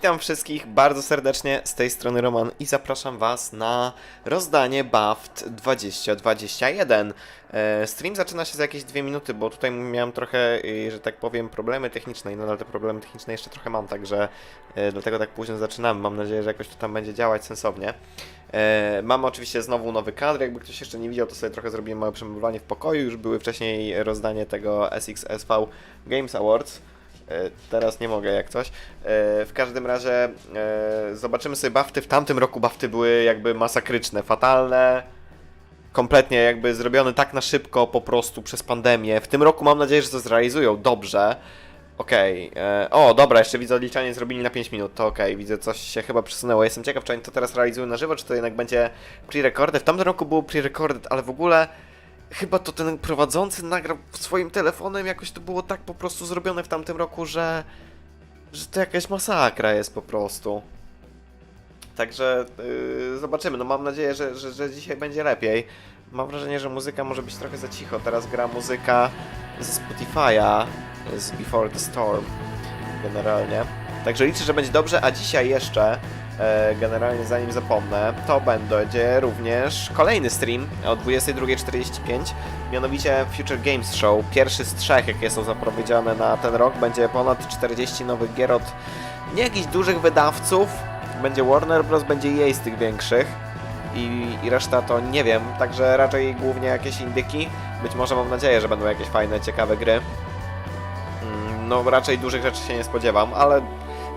Witam wszystkich bardzo serdecznie, z tej strony Roman i zapraszam Was na rozdanie BAFT 2021. Stream zaczyna się za jakieś 2 minuty, bo tutaj miałem trochę, że tak powiem, problemy techniczne i nadal te problemy techniczne jeszcze trochę mam, także dlatego tak późno zaczynamy. Mam nadzieję, że jakoś to tam będzie działać sensownie. Mamy oczywiście znowu nowy kadr, jakby ktoś jeszcze nie widział, to sobie trochę zrobiłem małe przemowanie w pokoju, już były wcześniej rozdanie tego SXSV Games Awards. Teraz nie mogę jak coś. W każdym razie zobaczymy sobie BAFTy. W tamtym roku BAFTy były jakby masakryczne, fatalne. Kompletnie jakby zrobione tak na szybko po prostu przez pandemię. W tym roku mam nadzieję, że to zrealizują dobrze. Okej. O, dobra, jeszcze widzę odliczanie zrobili na 5 minut. To okej, widzę coś się chyba przesunęło. Jestem ciekaw, czy oni to teraz realizują na żywo, czy to jednak będzie pre-recorded. W tamtym roku było pre-recorded, ale w ogóle chyba to ten prowadzący nagrał swoim telefonem, jakoś to było tak po prostu zrobione w tamtym roku, że to jakaś masakra jest po prostu. Także zobaczymy, no mam nadzieję, że dzisiaj będzie lepiej. Mam wrażenie, że muzyka może być trochę za cicho. Teraz gra muzyka ze Spotify'a, z Before the Storm generalnie. Także liczę, że będzie dobrze, a dzisiaj jeszcze generalnie zanim zapomnę, to będzie również kolejny stream o 22:45, mianowicie Future Games Show, pierwszy z 3, jakie są zapowiedziane na ten rok. Będzie ponad 40 nowych gier od nie jakichś dużych wydawców, będzie Warner Bros, będzie EA z tych większych i reszta to nie wiem, także raczej głównie jakieś indyki, być może mam nadzieję, że będą jakieś fajne, ciekawe gry. No raczej dużych rzeczy się nie spodziewam, ale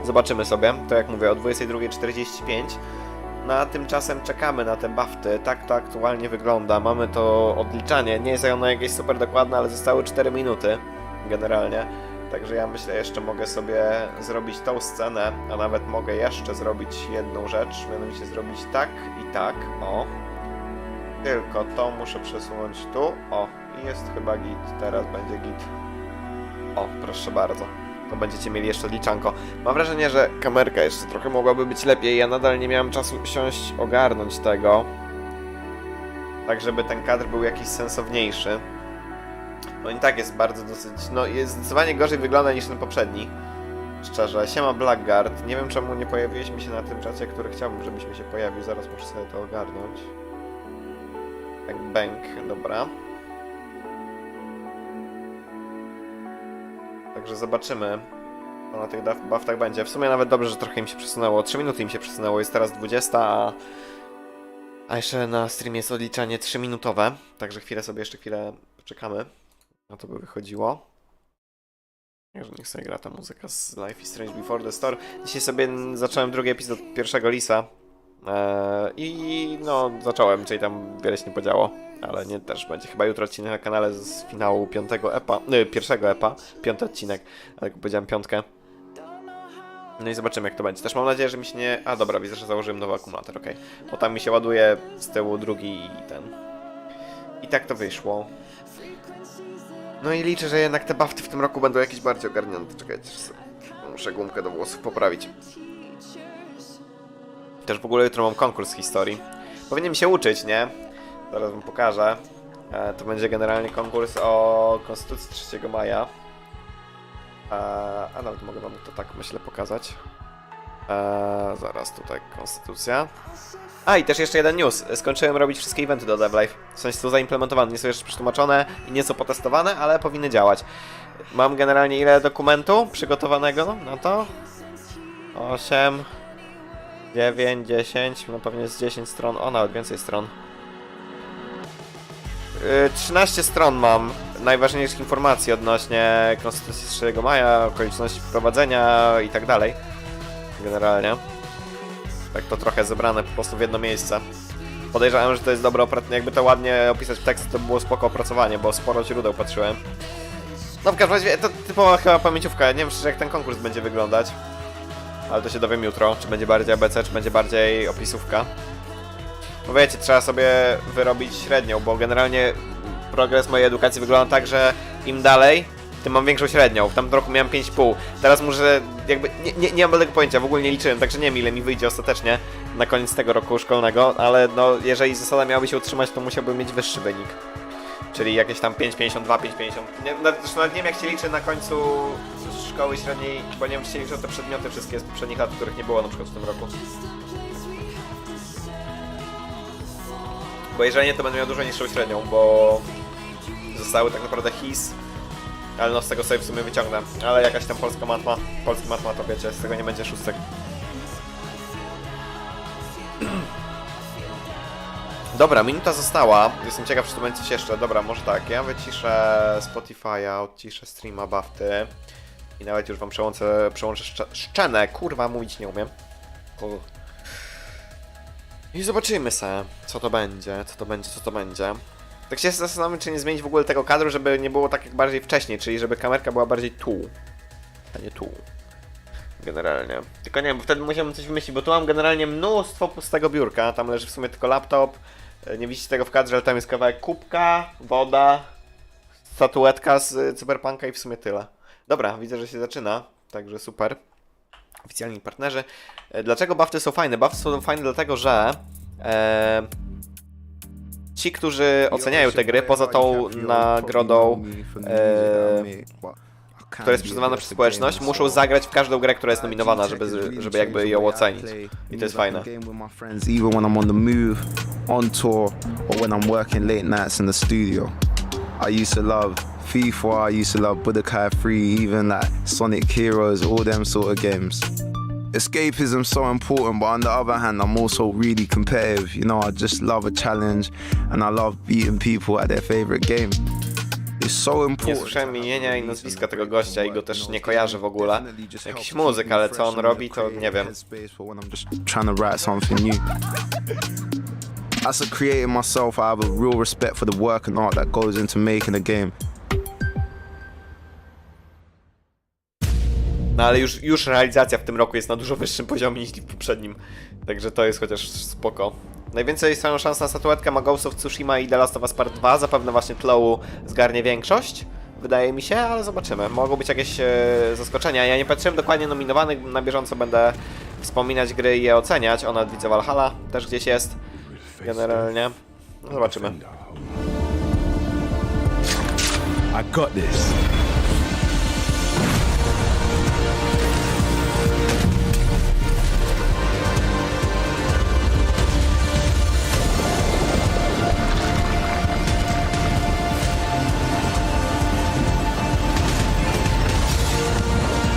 zobaczymy sobie, to jak mówię, o 22:45. No a tymczasem czekamy na te BAFTy, tak to aktualnie wygląda, mamy to odliczanie, nie jest ono jakieś super dokładne, ale zostały 4 minuty generalnie. Także ja myślę, jeszcze mogę sobie zrobić tą scenę, a nawet mogę jeszcze zrobić jedną rzecz, mianowicie zrobić tak i tak, o. Tylko to muszę przesunąć tu, o, i jest chyba git, teraz będzie git. O, proszę bardzo. To będziecie mieli jeszcze liczanko. Mam wrażenie, że kamerka jeszcze trochę mogłaby być lepiej. Ja nadal nie miałem czasu siąść, ogarnąć tego. Tak, żeby ten kadr był jakiś sensowniejszy. No i tak jest bardzo dosyć... No jest zdecydowanie gorzej wygląda niż ten poprzedni. Szczerze. Siema Blackguard. Nie wiem, czemu nie pojawiliśmy się na tym czacie, który chciałbym, żebyśmy się pojawił. Zaraz muszę sobie to ogarnąć. Tak, bank. Dobra. Także zobaczymy, co na tych BAFTach będzie. W sumie nawet dobrze, że trochę im się przesunęło. 3 minuty im się przesunęło, jest teraz 20, a jeszcze na streamie jest odliczanie 3-minutowe. Także jeszcze chwilę czekamy. Na to by wychodziło. Także niech sobie gra ta muzyka z Life is Strange Before the Storm. Dzisiaj sobie zacząłem drugi epizod pierwszego Lisa. I no zacząłem, czyli tam wiele się nie podziało. Ale nie, też będzie chyba jutro odcinek na kanale z finału pierwszego epa, 5. odcinek, ale jak powiedziałem 5. No i zobaczymy, jak to będzie. Też mam nadzieję, że mi się nie... A dobra, widzę, że założyłem nowy akumulator, okej. Bo tam mi się ładuje z tyłu drugi i ten. I tak to wyszło. No i liczę, że jednak te BAFTy w tym roku będą jakieś bardziej ogarnięte. Czekajcie, muszę gumkę do włosów poprawić. Też w ogóle jutro mam konkurs historii. Powinienem się uczyć, nie? Zaraz wam pokażę. To będzie generalnie konkurs o Konstytucji 3 maja. A nawet mogę wam to tak, myślę, pokazać. Zaraz tutaj konstytucja. A i też jeszcze jeden news. Skończyłem robić wszystkie eventy do DevLive. W sensie są zaimplementowane, nie są jeszcze przetłumaczone i nie są potestowane, ale powinny działać. Mam generalnie ile dokumentu przygotowanego na to? 8, 9, 10, no pewnie z 10 stron, o nawet więcej stron. 13 stron mam najważniejszych informacji odnośnie Konstytucji z 3 maja, okoliczności wprowadzenia i tak dalej. Generalnie. Tak to trochę zebrane po prostu w jedno miejsce. Podejrzewam, że to jest dobre opracowanie. Jakby to ładnie opisać w tekście, to było spoko opracowanie, bo sporo źródeł patrzyłem. No w każdym razie to typowa chyba pamięciówka. Nie wiem szczerze, jak ten konkurs będzie wyglądać. Ale to się dowiem jutro, czy będzie bardziej ABC, czy będzie bardziej opisówka. Bo wiecie, trzeba sobie wyrobić średnią, bo generalnie progres mojej edukacji wygląda tak, że im dalej, tym mam większą średnią. W tamtym roku miałem 5,5. Teraz muszę jakby... Nie mam tego pojęcia, w ogóle nie liczyłem, także nie wiem ile mi wyjdzie ostatecznie na koniec tego roku szkolnego, ale no jeżeli zasada miałaby się utrzymać, to musiałbym mieć wyższy wynik. Czyli jakieś tam 5,52, 5,50. Zresztą nawet nie wiem jak się liczy na końcu szkoły średniej, bo nie wiem czy się liczą te przedmioty wszystkie z poprzednich lat, których nie było na przykład w tym roku. Bo jeżeli nie, to będę miał dużo niższą średnią, bo zostały tak naprawdę HIS, ale no z tego sobie w sumie wyciągnę. Ale jakaś tam polski matma to wiecie, z tego nie będzie szóstek. Dobra, minuta została. Jestem ciekaw, czy to będzie coś jeszcze. Dobra, może tak. Ja wyciszę Spotify'a, odciszę streama BAFTY i nawet już wam przełączę szczenę. Kurwa, mówić nie umiem. I zobaczymy se, co to będzie. Tak się zastanawiam, czy nie zmienić w ogóle tego kadru, żeby nie było tak jak bardziej wcześniej, czyli żeby kamerka była bardziej tu, a nie tu. Generalnie. Tylko nie wiem, bo wtedy musiałbym coś wymyślić, bo tu mam generalnie mnóstwo pustego biurka. Tam leży w sumie tylko laptop. Nie widzicie tego w kadrze, ale tam jest kawałek kubka, woda, statuetka z Cyberpunka i w sumie tyle. Dobra, widzę, że się zaczyna, także super. Oficjalni partnerzy. Dlaczego BAFTY są fajne? BAFTY są fajne dlatego, że ci, którzy oceniają te gry, poza tą nagrodą, która jest przyznawana przez społeczność, muszą zagrać w każdą grę, która jest nominowana, żeby jakby ją ocenić. I to jest fajne. I used to love FIFA, I used to love Budokai 3, even like Sonic Heroes, all them sort of games. Escapism's so important, but on the other hand, I'm also really competitive. You know, I just love a challenge and I love beating people at their favorite game. It's so important. Nie słyszałem imienia i nazwiska tego gościa i go też nie kojarzę w ogóle. Jakiś muzyk, ale co on robi, to nie wiem. Trying to write something new. As a creator myself, I have a real respect for the work and art that goes into making a game. No ale już realizacja w tym roku jest na dużo wyższym poziomie niż w poprzednim. Także to jest chociaż spoko. Najwięcej swoją szans na statuetkę ma Ghost of Tsushima i The Last of Us Part 2. Zapewne właśnie Tlow zgarnie większość. Wydaje mi się, ale zobaczymy. Mogą być jakieś zaskoczenia. Ja nie patrzyłem dokładnie nominowanych. Na bieżąco będę wspominać gry i je oceniać. Ona widzę Valhalla też gdzieś jest. Generalnie. No, zobaczymy. I got this.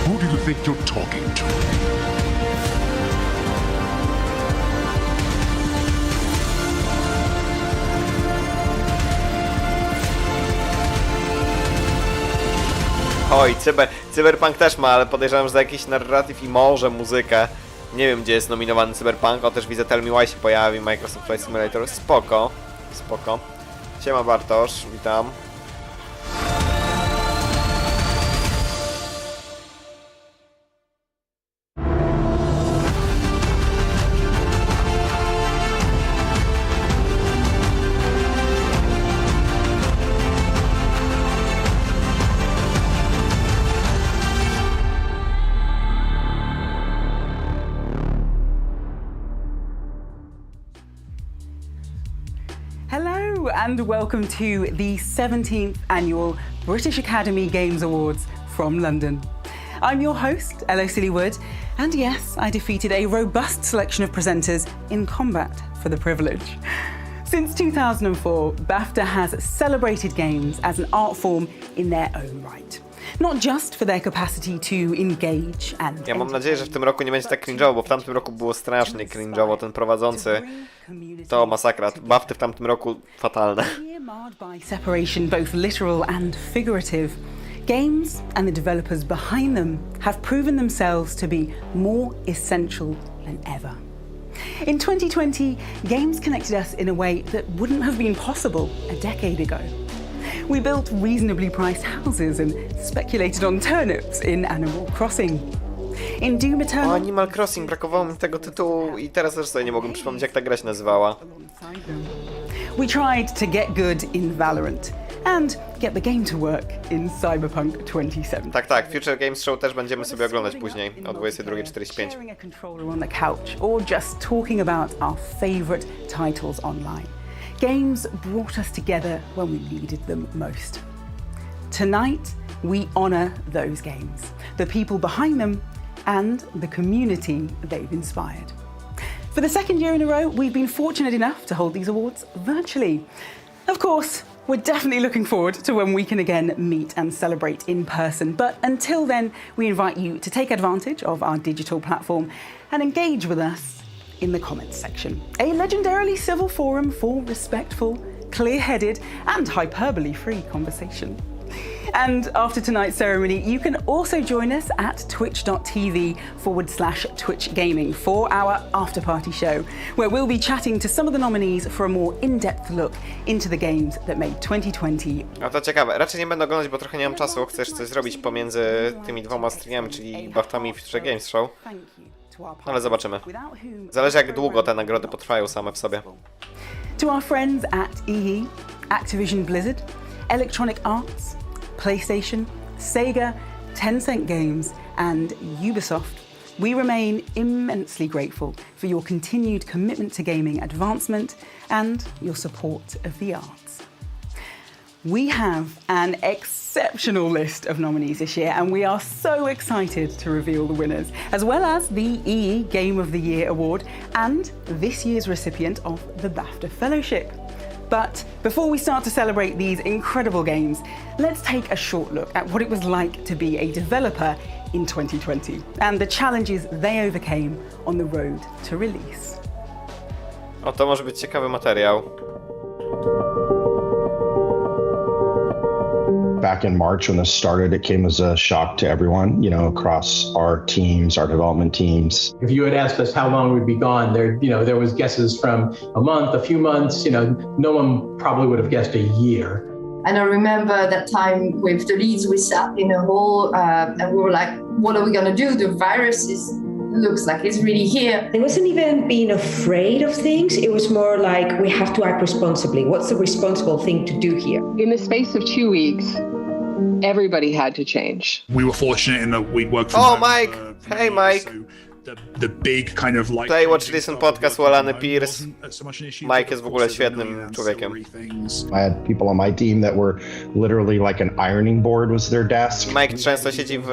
Who do you think you're talking to? Oj, Cyberpunk też ma, ale podejrzewam, że za jakiś narratyw i może muzykę. Nie wiem, gdzie jest nominowany Cyberpunk, o też widzę Tell Me Why się pojawi, Microsoft Flight Simulator, spoko. Siema Bartosz, witam. Hello and welcome to the 17th annual British Academy Games Awards from London. I'm your host, Elo Sillywood, and yes, I defeated a robust selection of presenters in combat for the privilege. Since 2004, BAFTA has celebrated games as an art form in their own right. Not just for their capacity to engage and... Ja mam nadzieję, że w tym roku nie będzie tak cringe'owo, bo w tamtym roku było strasznie cringe'owo. Ten prowadzący to masakra. BAFTY w tamtym roku fatalne. Marred by separation, both literal and figurative, games and the developers behind them have proven themselves to be more essential than ever. In 2020, games connected us in a way that wouldn't have been possible a decade ago. We built reasonably priced houses and speculated on turnips in Animal Crossing. In Doom Eternal... O, Animal Crossing, brakowało mi tego tytułu i teraz też sobie nie mogłem przypomnieć, jak ta gra się nazywała. We tried to get good in Valorant and get the game to work in Cyberpunk 2077. Tak, Future Games Show też będziemy sobie oglądać później o 22:45. Sharing a controller on the couch or just talking about our favorite titles online. Games brought us together when we needed them most. Tonight, we honor those games, the people behind them, and the community they've inspired. For the second year in a row, we've been fortunate enough to hold these awards virtually. Of course, we're definitely looking forward to when we can again meet and celebrate in person, but until then, we invite you to take advantage of our digital platform and engage with us in the comments section. A legendarily civil forum for respectful, clear-headed, and hyperbole-free conversation. And after tonight's ceremony, you can also join us at twitch.tv/twitchgaming for our after-party show, where we'll be chatting to some of the nominees for a more in-depth look into the games that made 2020. A to ciekawe, raczej nie będę oglądać, bo trochę nie mam czasu. Chcesz coś zrobić pomiędzy tymi dwoma streamami, czyli BAFTami i Future Games Show. Ale zobaczymy. Zależy, jak długo te nagrody potrwają same w sobie. To our friends at EE, Activision Blizzard, Electronic Arts, PlayStation, Sega, Tencent Games, and Ubisoft, we remain immensely grateful for your continued commitment to gaming advancement and your support of the arts. We have an exceptional list of nominees this year, and we are so excited to reveal the winners, as well as the EE Game of the Year Award and this year's recipient of the BAFTA Fellowship. But before we start to celebrate these incredible games, let's take a short look at what it was like to be a developer in 2020 and the challenges they overcame on the road to release. O, to może być ciekawy materiał. Back in March when this started, it came as a shock to everyone, you know, across our teams, our development teams. If you had asked us how long we'd be gone, there was guesses from a month, a few months, no one probably would have guessed a year. And I remember that time with the leads, we sat in a hall and we were like, what are we going to do? The virus looks like it's really here. It wasn't even being afraid of things. It was more like, we have to act responsibly. What's the responsible thing to do here? In the space of 2 weeks, everybody had to change. We were fortunate in that we'd worked from Oh, home Mike! for Hey, years, Mike! so the big kind of like... Play, watch, listen podcast Łolany Pierce. So much an issue, Mike but jest w of ogóle course there's a świetnym million człowiekiem. ancillary things. I had people on my team that were literally like an ironing board was their desk. Mike często siedzi w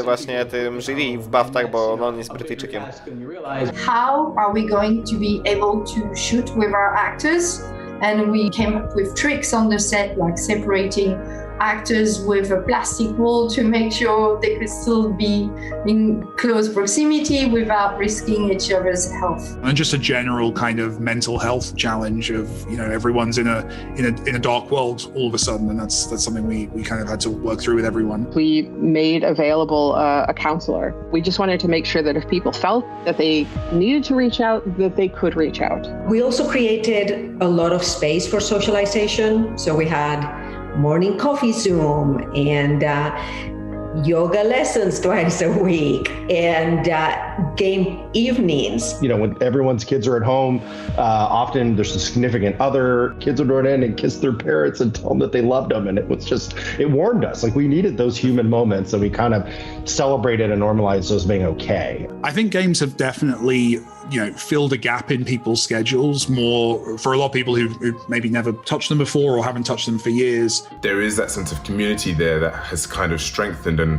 właśnie tym jury w BAFTach, bo on jest Brytyjczykiem. How are we going to be able to shoot with our actors? And we came up with tricks on the set, like separating actors with a plastic wall to make sure they could still be in close proximity without risking each other's health. And just a general kind of mental health challenge of, everyone's in a dark world all of a sudden, and that's something we kind of had to work through with everyone. We made available a counselor. We just wanted to make sure that if people felt that they needed to reach out, that they could reach out. We also created a lot of space for socialization. So we had morning coffee Zoom and yoga lessons twice a week and game evenings. When everyone's kids are at home, often there's a significant other. Kids would run in and kiss their parents and tell them that they loved them. And it warmed us. Like, we needed those human moments, and we kind of celebrated and normalized those being okay. I think games have definitely, filled a gap in people's schedules more for a lot of people who maybe never touched them before or haven't touched them for years. There is that sense of community there that has kind of strengthened and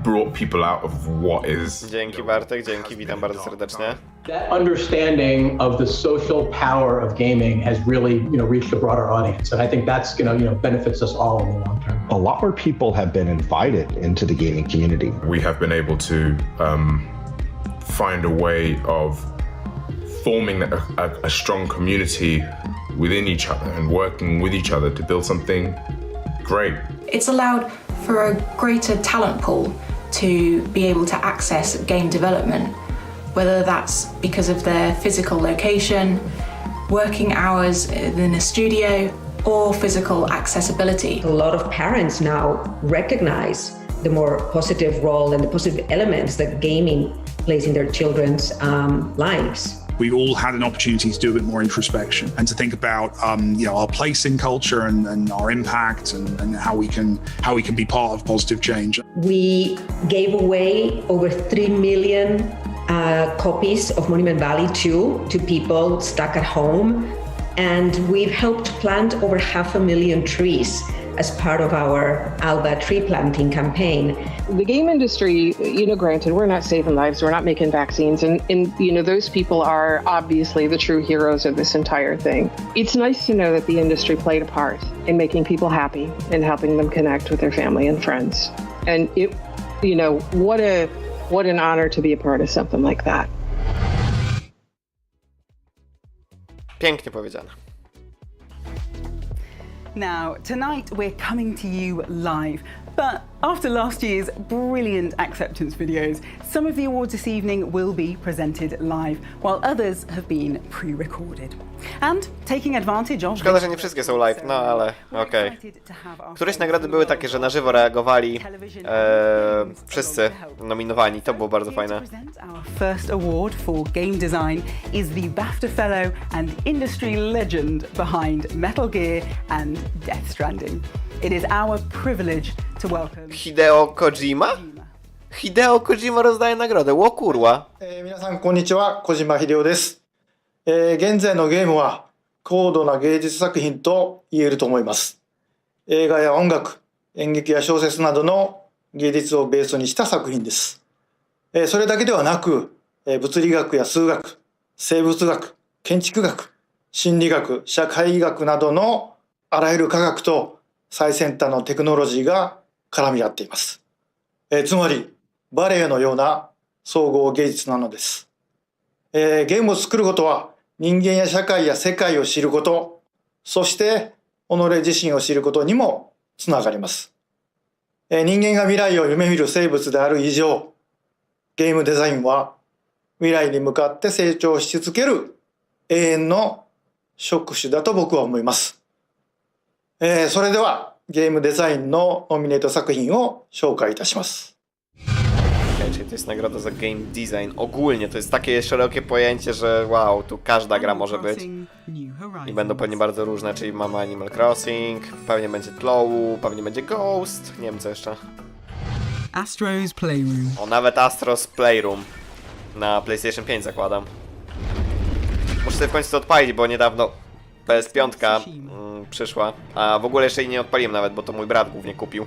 brought people out of what is. Dzięki Bartek, dzięki, witam bardzo serdecznie. That understanding of the social power of gaming has really, reached a broader audience, and I think that's benefits us all in the long term. A lot more people have been invited into the gaming community. We have been able to find a way of forming a strong community within each other and working with each other to build something great. It's allowed for a greater talent pool to be able to access game development, whether that's because of their physical location, working hours in a studio, or physical accessibility. A lot of parents now recognize the more positive role and the positive elements that gaming plays in their children's lives. We've all had an opportunity to do a bit more introspection and to think about, our place in culture and our impact and how we can be part of positive change. We gave away over 3 million copies of Monument Valley 2 to people stuck at home, and we've helped plant over 500,000 trees as part of our Alba tree planting campaign. The game industry, granted, we're not saving lives, we're not making vaccines, and those people are obviously the true heroes of this entire thing. It's nice to know that the industry played a part in making people happy and helping them connect with their family and friends. And what an honor to be a part of something like that. Pięknie powiedziane. Now, tonight we're coming to you live, but after last year's brilliant acceptance videos, some of the awards this evening will be presented live, while others have been pre-recorded. And taking advantage of... Szkoda, że nie wszystkie są live, no ale okej. Któreś nagrody były takie, że na żywo reagowali wszyscy nominowani, to było bardzo fajne. Our first award for game design is the BAFTA Fellow and industry legend behind Metal Gear and Death Stranding. It is our privilege to welcome Hideo Kojima? Hideo Kojima rozdaje nagrodę, ło kurwa. 皆さんこんにちは、小島秀夫です。現在のゲームは高度な芸術作品と言えると思います。映画や音楽、演劇や小説などの芸術をベースにした作品です。それだけではなく、物理学や数学、生物学、建築学、心理学、社会学などのあらゆる科学と最先端のテクノロジーが絡み合っています。つまりバレエのような総合芸術なのです。ゲームを作ることは人間や社会や世界を知ること、そして己自身を知ることにもつながります。人間が未来を夢見る生物である以上、ゲームデザインは未来に向かって成長し続ける永遠の職種だと僕は思います。それではゲームデザインのノミネート作品を紹介いたします。Czyli to jest nagroda za game design. Ogólnie to jest takie szerokie pojęcie, że wow, tu każda gra może być. I będą pewnie bardzo różne, czyli mamy Animal Crossing, pewnie będzie Tlow, pewnie będzie Ghost, nie wiem co jeszcze. Astro's Playroom. O, nawet Astro's Playroom. Na PlayStation 5 zakładam. Muszę sobie w końcu to odpalić, bo niedawno PS5 przyszła. A w ogóle jeszcze jej nie odpaliłem nawet, bo to mój brat głównie kupił.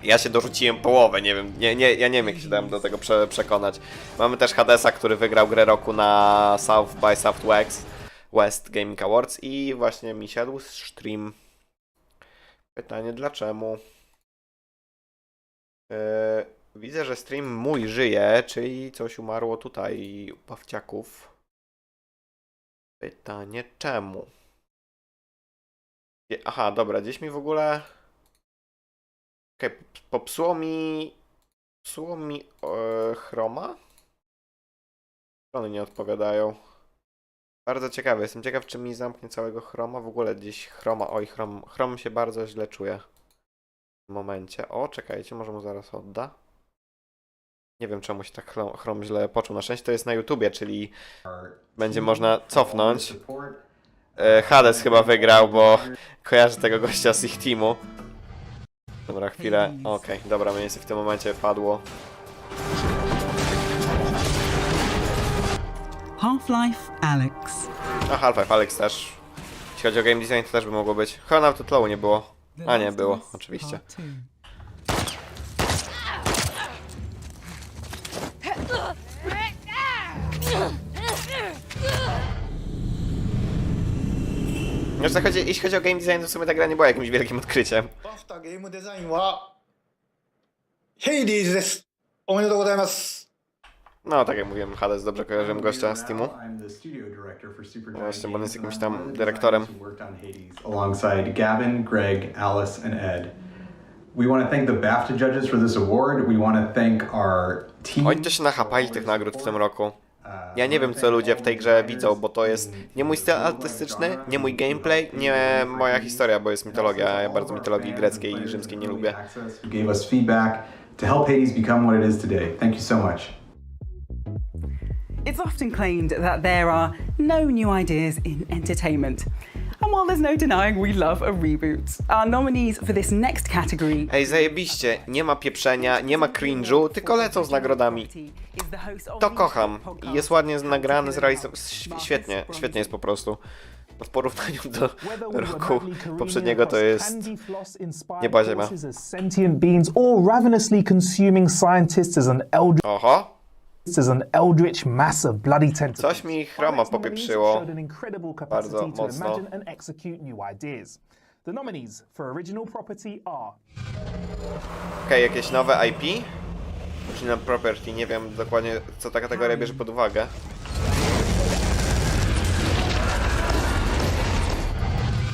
Ja się dorzuciłem połowę, nie wiem, ja nie wiem jak się dałem do tego przekonać. Mamy też Hadesa, który wygrał grę roku na South by Southwest Gaming Awards i właśnie mi siadł stream. Pytanie dlaczego? Widzę, że stream mój żyje, czyli coś umarło tutaj u Pawciaków. Pytanie czemu? Aha, dobra, gdzieś mi w ogóle... Okej, popsuło mi chroma? Strony nie odpowiadają. Bardzo ciekawe, jestem ciekaw czy mi zamknie całego chroma. W ogóle gdzieś chroma, oj chrom się bardzo źle czuje. W momencie, o czekajcie, może mu zaraz odda. Nie wiem czemu się tak chrom źle poczuł, na szczęście to jest na YouTubie, czyli będzie można cofnąć. Hades chyba wygrał, bo kojarzę tego gościa z ich teamu. Dobra, chwilę. Okej, dobra, mniej więcej w tym momencie padło. Half-Life Alyx. A Half-Life Alyx też. Jeśli chodzi o game design, to też by mogło być. Chyba nawet Tlow nie było. A nie, było, oczywiście. Jeśli chodzi o game design, to w sumie ta gra nie była jakimś wielkim odkryciem. BAFTA Game Design は Hades です。おめでとうございます。 No, tak jak mówiłem, Hades, dobrze kojarzyłem gościa z teamu. Właśnie, bo on jest jakimś tam dyrektorem. Alongside Gavin, Greg, Alice, and Ed. We want to thank the BAFTA judges for this award. We want to thank our team. Oni to się nachapali tych nagród w tym roku. Ja nie wiem, co ludzie w tej grze widzą, bo to jest nie mój styl artystyczny, nie mój gameplay, nie moja historia, bo jest mitologia, a ja bardzo mitologii greckiej i rzymskiej nie lubię. Gave us feedback to help Hades become what it is today. Thank you so much. It's often claimed that there are no new ideas in entertainment. And while there's no denying we love a reboot, our nominees for this next category... Ej, zajebiście, nie ma pieprzenia, nie ma cringe'u, tylko lecą z nagrodami. To kocham. I jest ładnie nagrane, zrealizowane. Świetnie, świetnie jest po prostu. W porównaniu do roku poprzedniego to jest nieba ziemia. Sentient beings or ravenously consuming scientists as an eldritch. Oho. As an eldritch mass of bloody tentacles. Coś mi chroma popieprzyło bardzo mocno. The nominees for original property are... Okej, jakieś nowe IP? Original property, nie wiem dokładnie co ta kategoria bierze pod uwagę.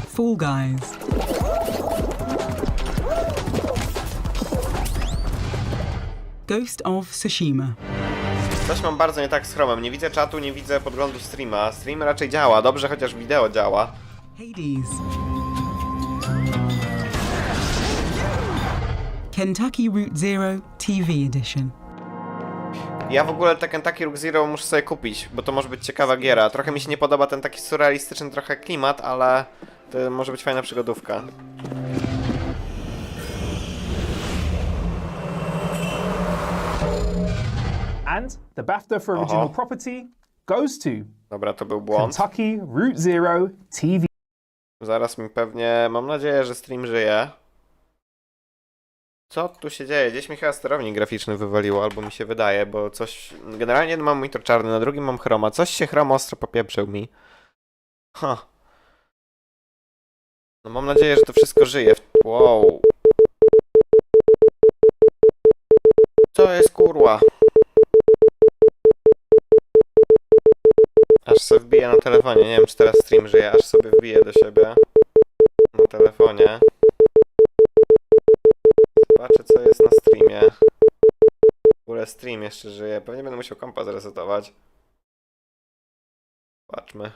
Fall Guys. Ghost of Tsushima. Coś mam bardzo nie tak z chromem. Nie widzę czatu, nie widzę podglądu streama. Stream raczej działa, dobrze, chociaż wideo działa. Hades. Kentucky Route Zero TV Edition. Ja w ogóle te Kentucky Route Zero muszę sobie kupić, bo to może być ciekawa giera. Trochę mi się nie podoba ten taki surrealistyczny trochę klimat, ale to może być fajna przygodówka. And the BAFTA for original property goes to... Dobra, to był błąd. Kentucky Route Zero TV. Zaraz mi pewnie... Mam nadzieję, że stream żyje. Co tu się dzieje? Gdzieś mi chyba sterownik graficzny wywaliło, albo mi się wydaje, bo coś... Generalnie mam monitor czarny, na drugim mam chroma. Coś się chrom ostro popieprzył mi. No mam nadzieję, że to wszystko żyje. Wow. Co jest kurwa? Aż sobie wbiję na telefonie. Nie wiem, czy teraz stream żyje. Aż sobie wbiję do siebie na telefonie. Zobaczę, co jest na streamie. W ogóle stream jeszcze żyje. Pewnie będę musiał kompa zresetować. Patrzmy.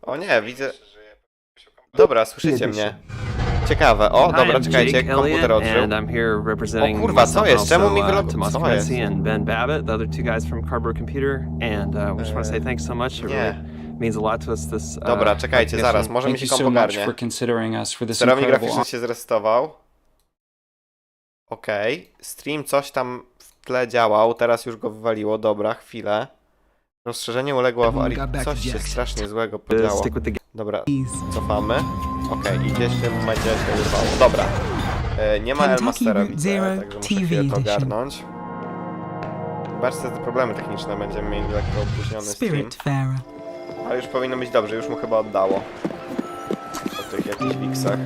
O nie, widzę... Dobra, słyszycie mnie. Ciekawe. O, dobra, czekajcie, komputer odżył. O kurwa, co jest? Czemu mi wylogowałem? Co jest? Nie. Dobra, czekajcie, zaraz, może mi się komp ogarnie. Sterownik graficzny się zresetował. Okej, stream coś tam w tle działał, teraz już go wywaliło, dobra, chwilę. Rozszerzenie uległo awarii, coś się strasznie złego podziało. Dobra, cofamy. Okej, i gdzieś w tym momencie się urwało. Dobra, nie ma Elmastera, widzę, także muszę chwilę to ogarnąć. Zobaczcie, te problemy techniczne, będziemy mieli lekko opóźniony stream. Ale już powinno być dobrze, już mu chyba oddało. Po tych jakichś wiksach.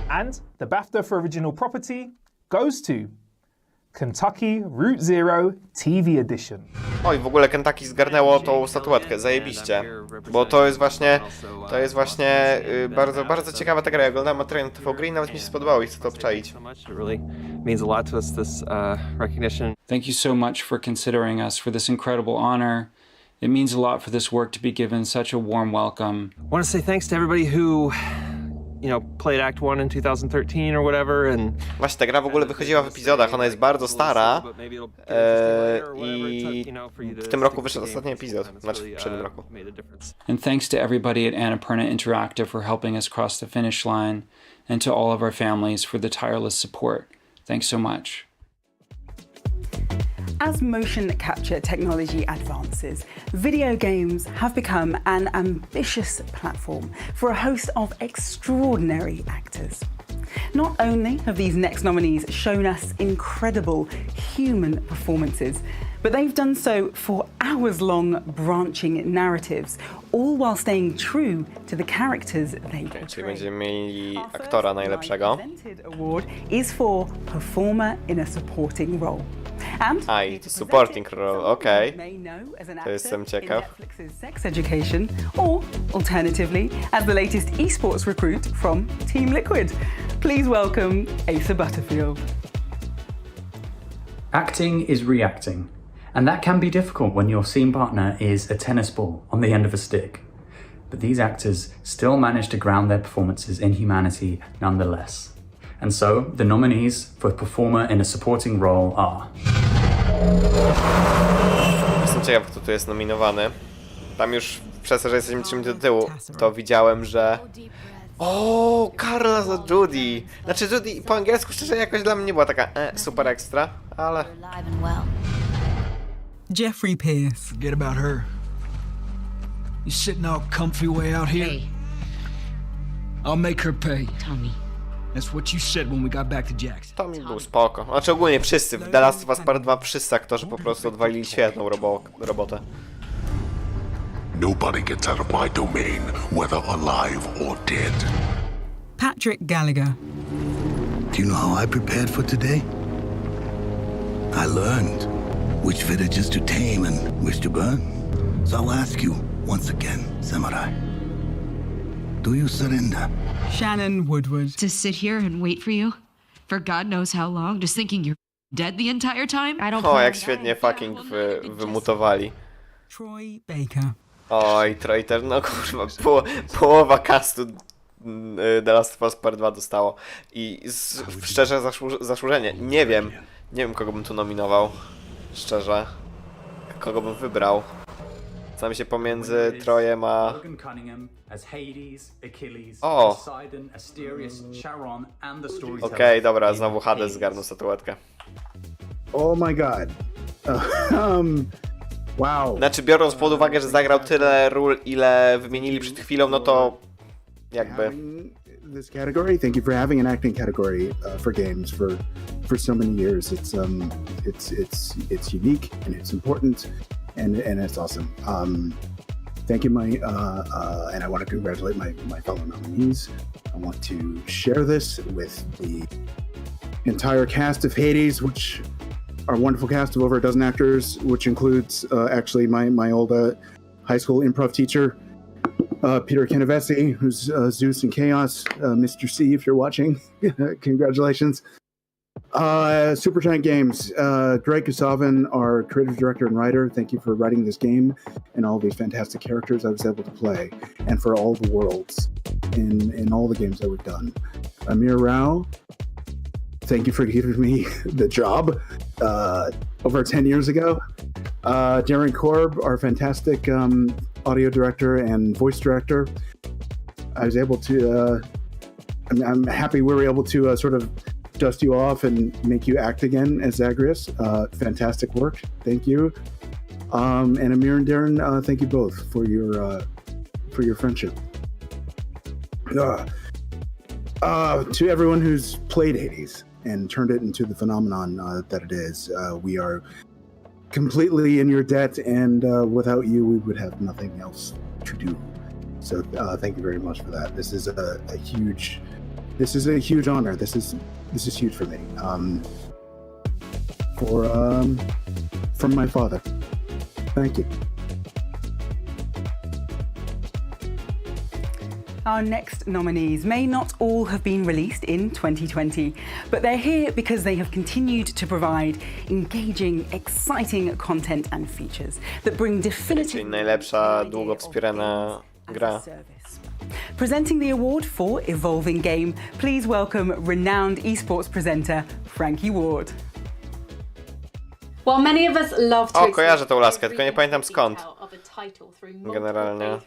And the BAFTA for original property goes to Kentucky Route Zero TV Edition. Oj, w ogóle Kentucky zgarnęło tą statuetkę, zajebiście. Bo to jest właśnie bardzo, bardzo ciekawa ta gra. Ja oglądałem materiał na TV Gry i nawet mi się spodobało i chcę to obczaić. Thank you so much for considering us for this incredible honor. It means a lot for this work to be given such a warm welcome. I want to say thanks to everybody who played Act 1 in 2013 or whatever, and... Właśnie, ta gra w ogóle wychodziła w epizodach, ona jest bardzo stara i w tym roku wyszedł ostatni epizod, znaczy w przednim roku. And thanks to everybody at Annapurna Interactive for helping us cross the finish line, and to all of our families for the tireless support. Thanks so much. As motion capture technology advances, video games have become an ambitious platform for a host of extraordinary actors. Not only have these next nominees shown us incredible human performances, but they've done so for hours-long branching narratives, all while staying true to the characters they portray. Czyli będziemy mieli aktora najlepszego. Award is for performer in a supporting role. And I supporting role, okej. To jestem ciekaw. Netflix's Sex Education, or alternatively, as the latest esports recruit from Team Liquid. Please welcome Asa Butterfield. Acting is reacting, and that can be difficult when your scene partner is a tennis ball on the end of a stick. But these actors still manage to ground their performances in humanity nonetheless. And so, the nominees for performer in a supporting role are... Jestem ciekaw, kto tu jest nominowany. Tam już, przez to, że jesteśmy 3 minuty do tyłu, to widziałem, że... O, Carla za Judy! Znaczy Judy po angielsku szczerze jakoś dla mnie nie była taka super ekstra, ale... Jeffrey Pierce. Forget about her. You sitting all comfy way out here? Hey. I'll make her pay. Tommy. That's what you said when we got back to Jackson. Tommy był spoko. Znaczy ogólnie wszyscy, w The Last of Us Part 2 wszyscy aktorzy po prostu odwalili świetną robotę. Nobody gets out of my domain, whether alive or dead. Patrick Gallagher. Do you know how I prepared for today? I learned which villages to tame and which to burn. So I'll ask you once again, Samurai. Do you surrender? Shannon Woodward. To sit here and wait for you? For God knows how long? Just thinking you're dead the entire time? I don't O, jak świetnie fucking wymutowali. Troy Baker. Oj, Troy też, no kurwa, połowa castu The Last of Us Part 2 dostało. I szczerze zasłużenie, nie wiem kogo bym tu nominował. Szczerze. Kogo bym wybrał. Znam się pomiędzy Trojem a... O! Okej, dobra, znowu Hades zgarnął statuetkę. Oh my god. Wow. Znaczy, biorąc pod uwagę, że zagrał tyle ról, ile wymienili przed chwilą, no to jakby... This category, thank you for having an acting category for games for so many years. It's unique and it's important and it's awesome. Thank you, and I want to congratulate my fellow nominees. I want to share this with the entire cast of Hades, which are a wonderful cast of over a dozen actors, which includes actually my old high school improv teacher, Peter Canavesi, who's Zeus and Chaos. Mr. C, if you're watching, congratulations. Supergiant Games, Greg Kasavin, our creative director and writer, thank you for writing this game and all these fantastic characters I was able to play, and for all the worlds in all the games that we've done. Amir Rao, thank you for giving me the job over 10 years ago. Darren Korb, our fantastic audio director and voice director. I was able to, I'm happy we were able to sort of dust you off and make you act again as Zagreus. Fantastic work. Thank you. And Amir and Darren, thank you both for your friendship. To everyone who's played Hades and turned it into the phenomenon that it is, we are completely in your debt, and without you, we would have nothing else to do. So thank you very much for that. This is a huge honor. This is huge for me. From my father. Thank you. Our next nominees may not all have been released in 2020, but they're here because they have continued to provide engaging, exciting content and features that bring definitive... Czyli najlepsza, długo wspierana gra. Presenting the award for Evolving Game, please welcome renowned esports presenter Frankie Ward. While many of us love to kojarzę tą laskę, tylko nie pamiętam skąd. Generalnie.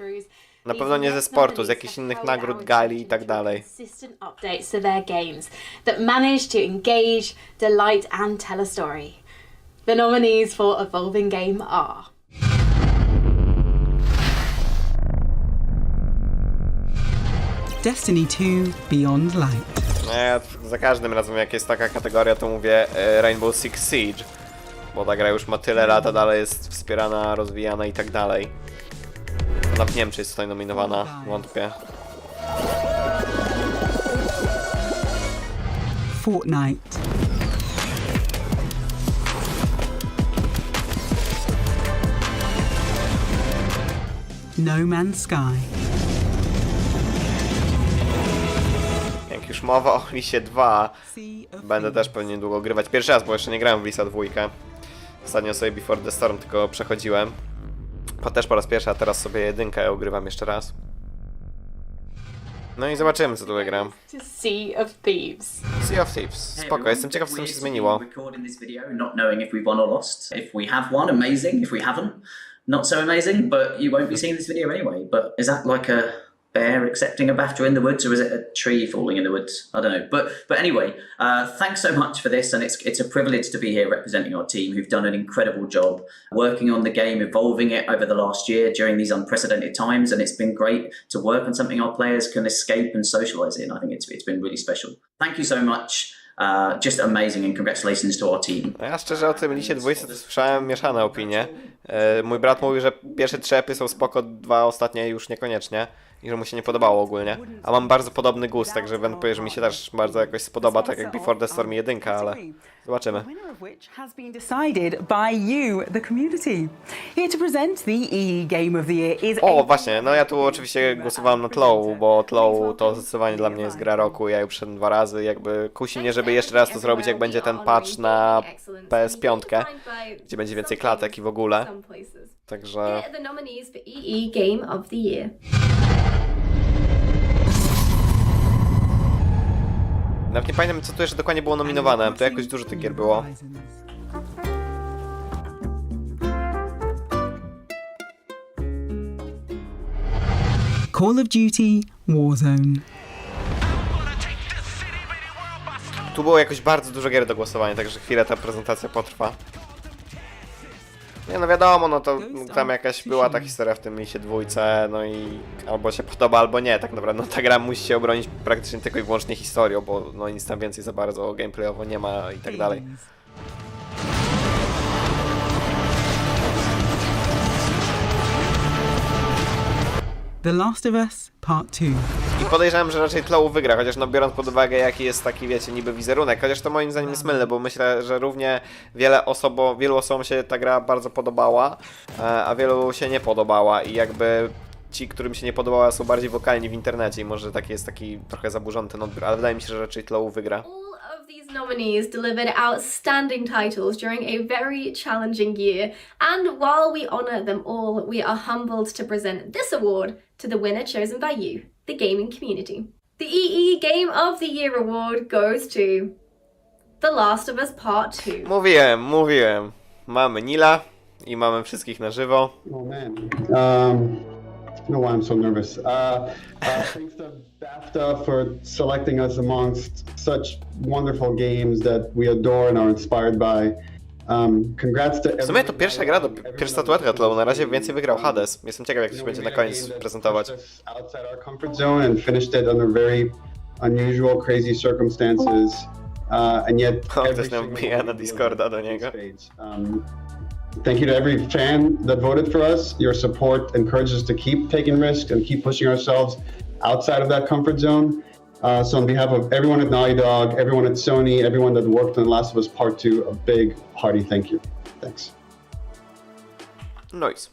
Na pewno nie ze sportu, z jakichś innych nagród, gali i tak dalej. Consistent updates to their games that manage to engage, delight and tell a story. The nominees for Evolving Game are Destiny 2 Beyond Light. No ja za każdym razem jak jest taka kategoria, to mówię Rainbow Six Siege. Bo ta gra już ma tyle lat, a dalej jest wspierana, rozwijana i tak dalej. Nawet nie wiem, czy jest tutaj nominowana, wątpię. Fortnite. No Man's Sky. Jak już mowa o Lisie 2, będę też pewnie niedługo grywać. Pierwszy raz, bo jeszcze nie grałem w Lisa 2. Ostatnio sobie Before the Storm tylko przechodziłem. Też po raz pierwszy, a teraz sobie jedynkę ogrywam jeszcze raz. No i zobaczymy, co tu wygram. Sea of Thieves. Sea of Thieves. Spoko, jestem ciekaw, co tam się zmieniło. Not knowing if we've won or lost. If we have won, amazing. If we haven't, not so amazing, but you won't be seeing this video anyway. But is that like a bear accepting a BAFTA in the woods, or is it a tree falling in the woods? I don't know. But anyway, thanks so much for this, and it's a privilege to be here representing our team, who've done an incredible job working on the game, evolving it over the last year during these unprecedented times, and it's been great to work on something our players can escape and socialise in. I think it's been really special. Thank you so much. Just amazing, and congratulations to our team. Ja szczerze o tym Lisie 2 to słyszałem mieszane opinie. Mój brat mówił, że pierwsze 3 epy są spoko, 2 ostatnie już niekoniecznie. I że mu się nie podobało ogólnie. A mam bardzo podobny gust, także będę powiedział, że mi się też bardzo jakoś spodoba, tak jak Before the Storm 1, ale zobaczymy. Has been decided by you, the community. Here to present the EE Game of the Year is... O, właśnie, no ja tu oczywiście głosowałem na Tlow, bo Tlow to zdecydowanie dla mnie jest gra roku, ja już przyszedłem 2 razy, jakby kusi mnie, żeby jeszcze raz to zrobić, jak będzie ten patch na PS5, gdzie będzie więcej klatek i w ogóle. Także... The nominees for EE Game of the Year. Nawet nie pamiętam, co tu jeszcze dokładnie było nominowane, to jakoś dużo tych gier było. Call of Duty Warzone. Tu było jakoś bardzo dużo gier do głosowania, także chwilę ta prezentacja potrwa. Nie no wiadomo, no to tam jakaś była ta historia w tym Lisie 2, no i albo się podoba, albo nie, tak naprawdę. No ta gra musi się obronić praktycznie tylko i wyłącznie historią, bo no nic tam więcej za bardzo gameplayowo nie ma i tak dalej. The Last of Us Part 2. I podejrzewam, że raczej Tlow wygra, chociaż no biorąc pod uwagę jaki jest taki, wiecie, niby wizerunek, chociaż to moim zdaniem jest mylne, bo myślę, że równie wielu osobom się ta gra bardzo podobała, a wielu się nie podobała i jakby ci, którym się nie podobała, są bardziej wokalni w internecie i może taki jest taki trochę zaburzony ten odbiór, ale wydaje mi się, że raczej Tlow wygra. These nominees delivered outstanding titles during a very challenging year, and while we honour them all, we are humbled to present this award to the winner chosen by you, the gaming community. The EE Game of the Year award goes to The Last of Us Part 2. Mówiłem. Mamy Nila i mamy wszystkich na żywo. Oh man. No, why I'm so nervous. Thanks to BAFTA for selecting us amongst such wonderful games that we adore and are inspired by. Congrats to w sumie to pierwsza gra, pierwsza statuetka Tlow, na razie więcej wygrał Hades. Jestem ciekaw, jak to się będzie na koniec prezentować. Outside our comfort zone and finished it under very unusual, crazy circumstances. And yet Ktoś nam bije na Discorda do niego. Thank you to every fan that voted for us. Your support encourages us to keep taking risks and keep pushing ourselves outside of that comfort zone. So on behalf of everyone at Naughty Dog, everyone at Sony, everyone that worked on The Last of Us Part 2, a big, hearty thank you. Thanks. Nice.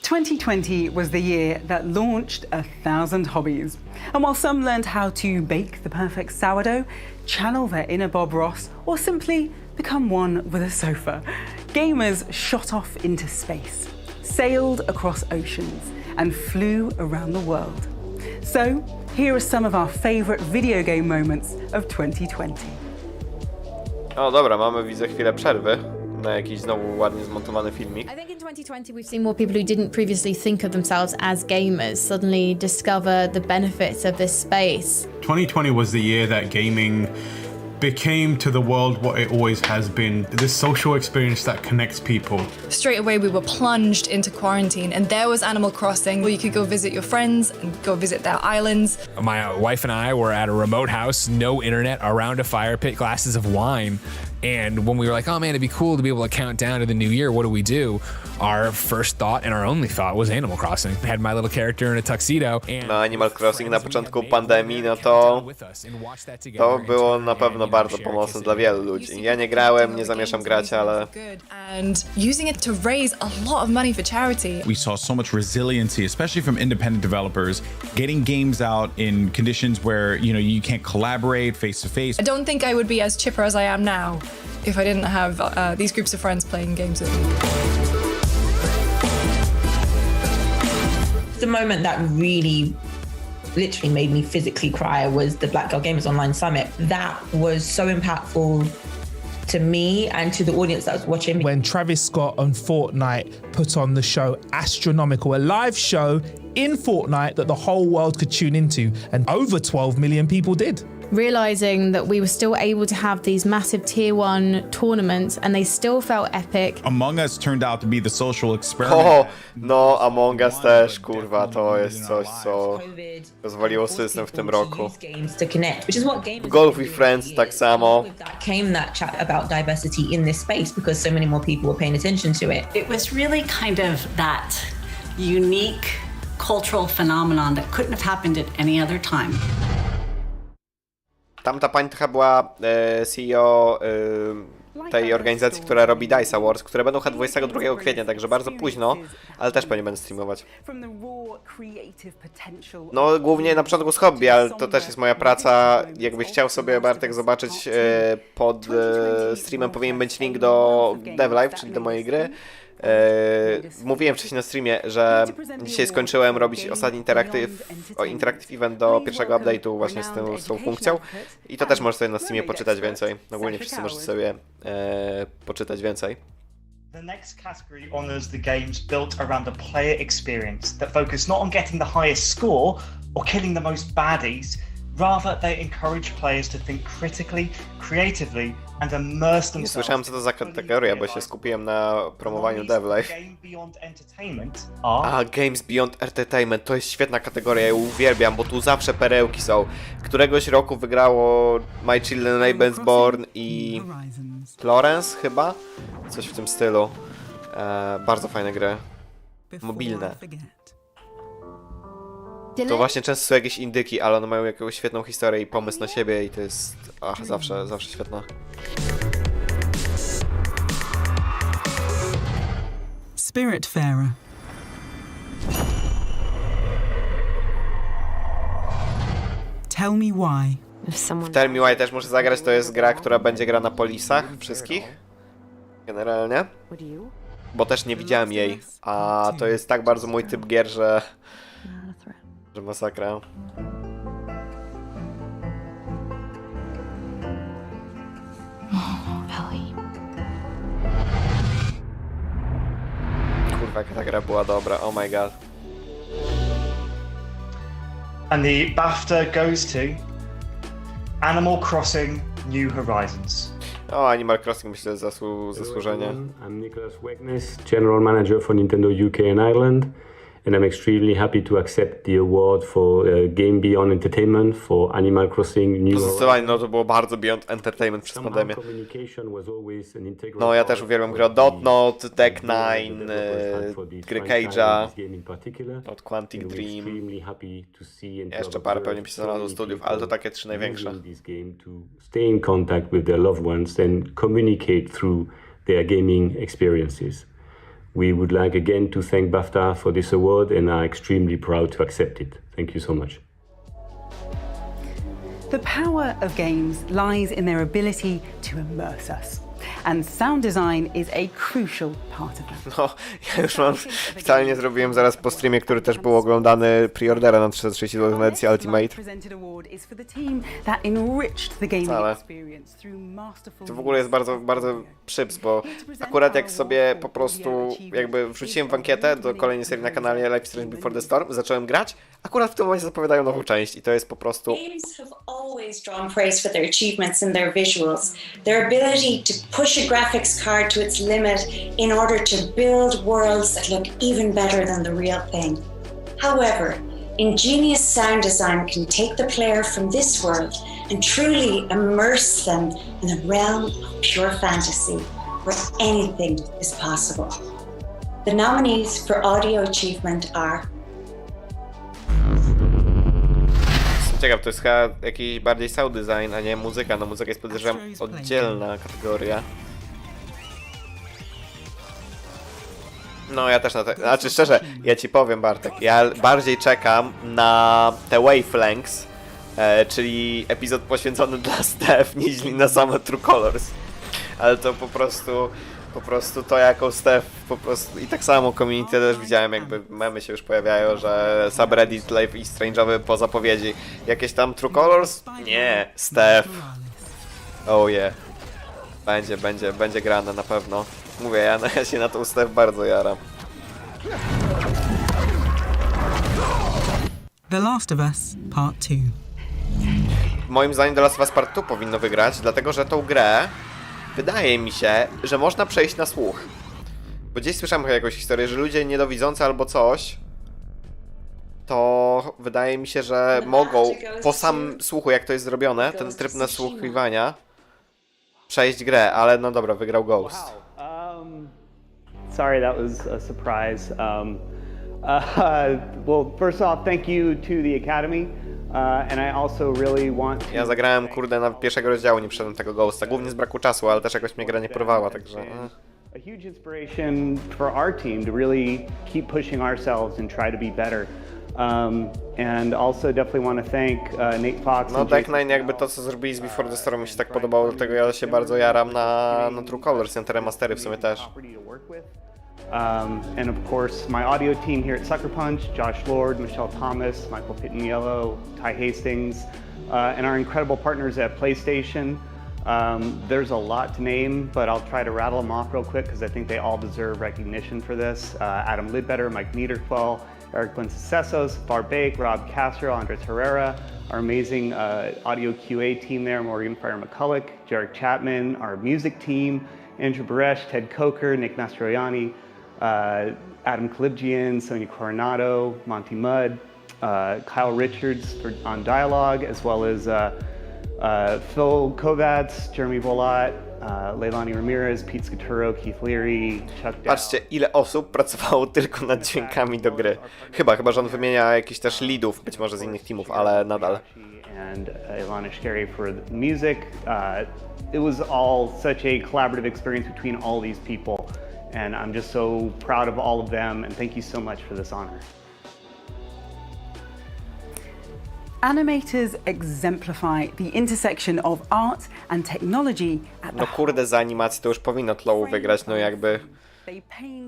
2020 was the year that launched 1,000 hobbies. And while some learned how to bake the perfect sourdough, channel their inner Bob Ross, or simply become one with a sofa, gamers shot off into space, sailed across oceans, and flew around the world. So, here are some of our favourite video game moments of 2020. O dobra, mamy widzę chwilę przerwy na jakiś znowu ładnie zmontowany filmik. I think in 2020 we've seen more people who didn't previously think of themselves as gamers suddenly discover the benefits of this space. 2020 was the year that gaming became to the world what it always has been, this social experience that connects people. Straight away we were plunged into quarantine, and there was Animal Crossing, where you could go visit your friends and go visit their islands. My wife and I were at a remote house, no internet, around a fire pit, glasses of wine. And when we were like, oh man, it'd be cool to be able to count down to the new year, what do we do? Our first thought and our only thought was Animal Crossing. I had my little character in a tuxedo. No, Animal Crossing na początku pandemii, no to było na pewno bardzo pomocne dla wielu ludzi. Ja nie grałem, nie zamierzam grać, ale... And using it to raise a lot of money for charity. We saw so much resiliency, especially from independent developers, getting games out in conditions where, you know, you can't collaborate face to face. I don't think I would be as chipper as I am now if I didn't have these groups of friends playing games with me. The moment that really literally made me physically cry was the Black Girl Gamers Online Summit. That was so impactful to me and to the audience that was watching. When Travis Scott and Fortnite put on the show Astronomical, a live show in Fortnite that the whole world could tune into, and over 12 million people did. Realizing that we were still able to have these massive tier 1 tournaments and they still felt epic. Among Us turned out to be the social experiment. O, no, Among Us też, kurwa, to jest coś, co rozwaliło system w tym roku. Golf with Friends tak samo. Came that chat about diversity in this space because so many more people were paying attention to it. It was really kind of that unique cultural phenomenon that couldn't have happened at any other time. Tamta pani trochę była CEO tej organizacji, która robi DICE Awards, które będą chyba 22 kwietnia, także bardzo późno, ale też pewnie będę streamować. No głównie na początku z hobby, ale to też jest moja praca. Jakbyś chciał sobie, Bartek, zobaczyć pod streamem, powinien być link do DevLive, czyli do mojej gry. Mówiłem wcześniej na streamie, że dzisiaj skończyłem robić ostatni interactive event do pierwszego update'u właśnie z tą funkcją i to też możesz sobie na streamie poczytać więcej. Ogólnie wszyscy możecie sobie poczytać więcej. The next category honors the games built around a player experience that focus not on getting the highest score or killing the most baddies. Rather, they encourage players to think critically, creatively, and immerse themselves. Nie słyszałem, co to za kategoria, bo się skupiłem na promowaniu DevLive. A, Games Beyond Entertainment, to jest świetna kategoria, ja uwielbiam, bo tu zawsze perełki są. Któregoś roku wygrało My Children Lebensborn i Florence chyba? Coś w tym stylu. Bardzo fajne gry. Mobilne. To właśnie często są jakieś indyki, ale one mają jakąś świetną historię i pomysł na siebie i to jest zawsze świetne. Spiritfarer. Tell me why. W Tell Me Why też muszę zagrać, to jest gra, która będzie gra na polisach wszystkich. Generalnie. Bo też nie widziałem jej, a to jest tak bardzo mój typ gier, że masakra. Kurwa, jaka ta gra była dobra, oh my god. And the BAFTA goes to Animal Crossing New Horizons. O, Animal Crossing myślę zasłużenie. I'm Nicholas Wegnes, General Manager for Nintendo UK and Ireland. And I'm extremely happy to accept the award for Game Beyond Entertainment for Animal Crossing New Horizons. No to było bardzo Beyond Entertainment przez pandemię. No ja też uwielbiam gry od Dotnot, Deck 9, gry Cage'a, od Quantic Dream. Jeszcze parę pewnie pisano do studiów, ale to takie 3 największe. Stay in contact with their loved ones and communicate through their gaming experiences. We would like again to thank BAFTA for this award and are extremely proud to accept it. Thank you so much. The power of games lies in their ability to immerse us. And sound design is a crucial part of that. No, ja już wcale nie zrobiłem zaraz po streamie, który też był oglądany preordera na 330 zł na edycję Ultimate. Wcale. To w ogóle jest bardzo przyps, bo akurat jak sobie po prostu jakby wrzuciłem w ankietę do kolejnej serii na kanale Life is Strange Before the Storm, zacząłem grać, akurat w tym momencie zapowiadają nową część i to jest po prostu always drawn praise for their achievements and their visuals, their ability to push a graphics card to its limit in order to build worlds that look even better than the real thing. However, ingenious sound design can take the player from this world and truly immerse them in a realm of pure fantasy where anything is possible. The nominees for audio achievement are... Ciekaw, to jest chyba jakiś bardziej sound design, a nie muzyka. No muzyka jest, podejrzewam, oddzielna kategoria. No ja też na te... Znaczy szczerze, ja ci powiem, Bartek, ja bardziej czekam na te wavelengths, czyli epizod poświęcony dla Steph, niż na same True Colors. Ale to po prostu to jaką Steph po prostu... I tak samo community też widziałem, jakby memy się już pojawiają, że subreddit Live i Strange'owy po zapowiedzi. Jakieś tam True Colors? Nie, Steph. Oh yeah. Będzie grane na pewno. Mówię, ja się na tą Steph bardzo jaram. The Last of Us Part 2. Moim zdaniem The Last of Us Part 2 powinno wygrać, dlatego że tą grę wydaje mi się, że można przejść na słuch. Bo gdzieś słyszałem jakąś historię, że ludzie niedowidzący albo coś, to wydaje mi się, że mogą po sam słuchu, jak to jest zrobione, ten tryb nasłuchiwania, przejść grę, ale no dobra, wygrał Ghost. Sorry, that was a surprise. Well, first off, thank you to the Academy. And I also really want to... Ja zagrałem, kurde, na pierwszego rozdziału, nie przeszedłem tego Ghosta, głównie z braku czasu, ale też jakoś mnie gra nie porwała, także... A huge inspiration for our team to really keep pushing ourselves and try to be better. And also definitely want to thank Nate Fox. No Deck9 jakby to, co zrobili z Before the Storm mi się tak podobało, dlatego ja się bardzo jaram na True Colors, na te remastery w sumie też. And of course, my audio team here at Sucker Punch, Josh Lord, Michelle Thomas, Michael Pitton-Yellow, Ty Hastings, and our incredible partners at PlayStation. There's a lot to name, but I'll try to rattle them off real quick because I think they all deserve recognition for this. Adam Lidbetter, Mike Niederquell, Eric Blincesesos, Barbake, Rob Castro, Andres Herrera, our amazing audio QA team there, Morgan Fire McCulloch, Jarek Chapman, our music team, Andrew Baresh, Ted Coker, Nick Mastroianni, Adam Kalibjian, Sonia Coronado, Monty Mudd, Kyle Richards on dialogue, as well as Phil Kovacs, Jeremy Volat, Leilani Ramirez, Pete Scaturo, Keith Leary, Chuck Dow. Patrzcie, ile osób pracowało tylko nad dźwiękami do gry. Chyba, że on wymienia jakichś też leadów, być może z innych teamów, ale nadal. And Ilana Shkeri for the music. It was all such a collaborative experience between all these people, and I'm just so proud of all of them, and thank you so much for this honor. Animators exemplify the intersection of art and technology at No kurde, za animację to już powinno Tlow wygrać, no jakby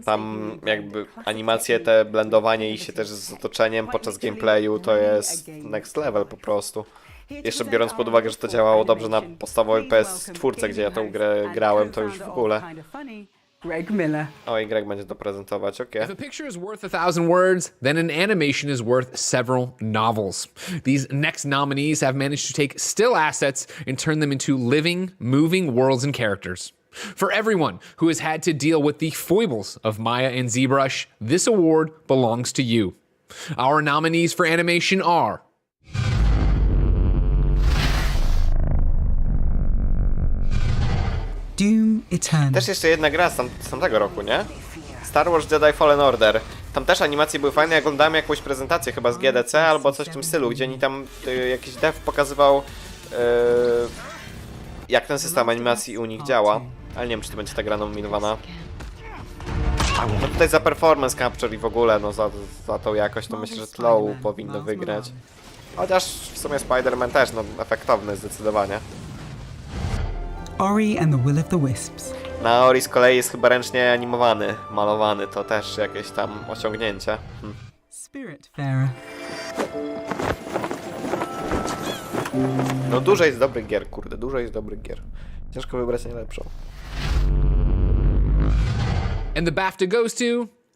tam jakby animacje, te blendowanie ich się też z otoczeniem podczas gameplayu to jest next level po prostu. Jeszcze biorąc pod uwagę, że to działało dobrze na podstawowej PS4, gdzie ja tą grę grałem, to już w ogóle. Greg Miller. Oj, Greg będzie to prezentować, okej. If a picture is worth 1,000 words, then an animation is worth several novels. These next nominees have managed to take still assets and turn them into living, moving worlds and characters. For everyone who has had to deal with the foibles of Maya and ZBrush, this award belongs to you. Our nominees for animation are... Doom Eternal. Też jeszcze jedna gra z tamtego roku, nie? Star Wars Jedi Fallen Order. Tam też animacje były fajne, ja oglądałem jakąś prezentację chyba z GDC albo coś w tym stylu, gdzie oni tam jakiś dev pokazywał jak ten system animacji u nich działa. Ale nie wiem, czy to będzie ta gra nominowana. No tutaj za performance capture i w ogóle, no za tą jakość to myślę, że Tlow powinno wygrać. Chociaż w sumie Spider-Man też, no efektowny zdecydowanie. Ori and the Will of the Wisps. Na Ori z kolei jest chyba ręcznie animowany, malowany, to też jakieś tam osiągnięcie. Spiritfarer. No dużo jest dobrych gier, kurde, dużo jest dobrych gier. Ciężko wybrać najlepszą. And the BAFTA goes to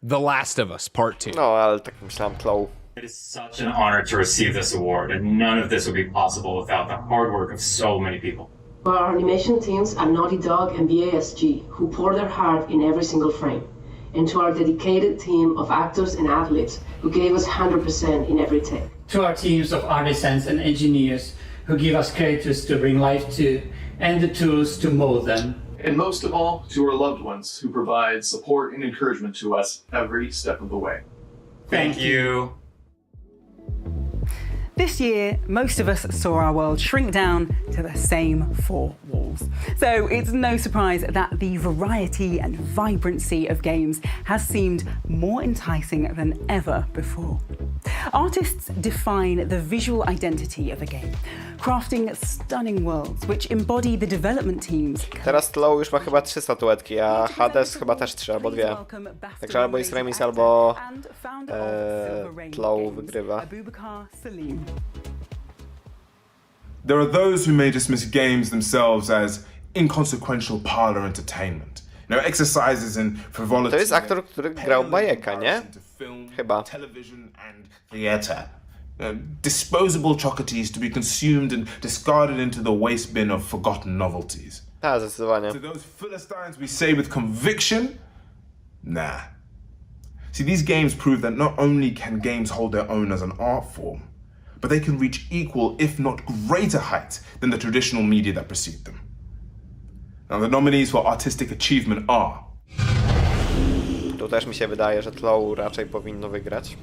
The Last of Us Part 2. No, ale tak myślałem, Tlow. It is such an honor to receive this award, and none of this would be possible without the hard work of so many people. For our animation teams at Naughty Dog and BASG, who pour their heart in every single frame, and to our dedicated team of actors and athletes who gave us 100% in every take. To our teams of artisans and engineers who give us characters to bring life to and the tools to mold them. And most of all, to our loved ones who provide support and encouragement to us every step of the way. Thank you. This year, most of us saw our world shrink down to the same four walls. So it's no surprise that the variety and vibrancy of games has seemed more enticing than ever before. Artists define the visual identity of a game, crafting stunning worlds which embody the development teams. Teraz Tlow już ma chyba 3 statuetki, a Hades chyba też 3 albo 2. Także albo jest remis, albo Tlow wygrywa. There are those who may dismiss games themselves as inconsequential parlor entertainment. Exercises in frivolity. To jest aktor, który grał Bajeka, nie? Chyba. Television and theater. Disposable chocolates to be consumed and discarded into the waste bin of forgotten novelties. Tak, zdecydowanie. To those Philistines we say with conviction? Nah. See, these games prove that not only can games hold their own as an art form, but they can reach equal, if not greater heights than the traditional media that precede them. Now, the nominees for artistic achievement are... Tu też mi się wydaje, że Tlow raczej powinno wygrać.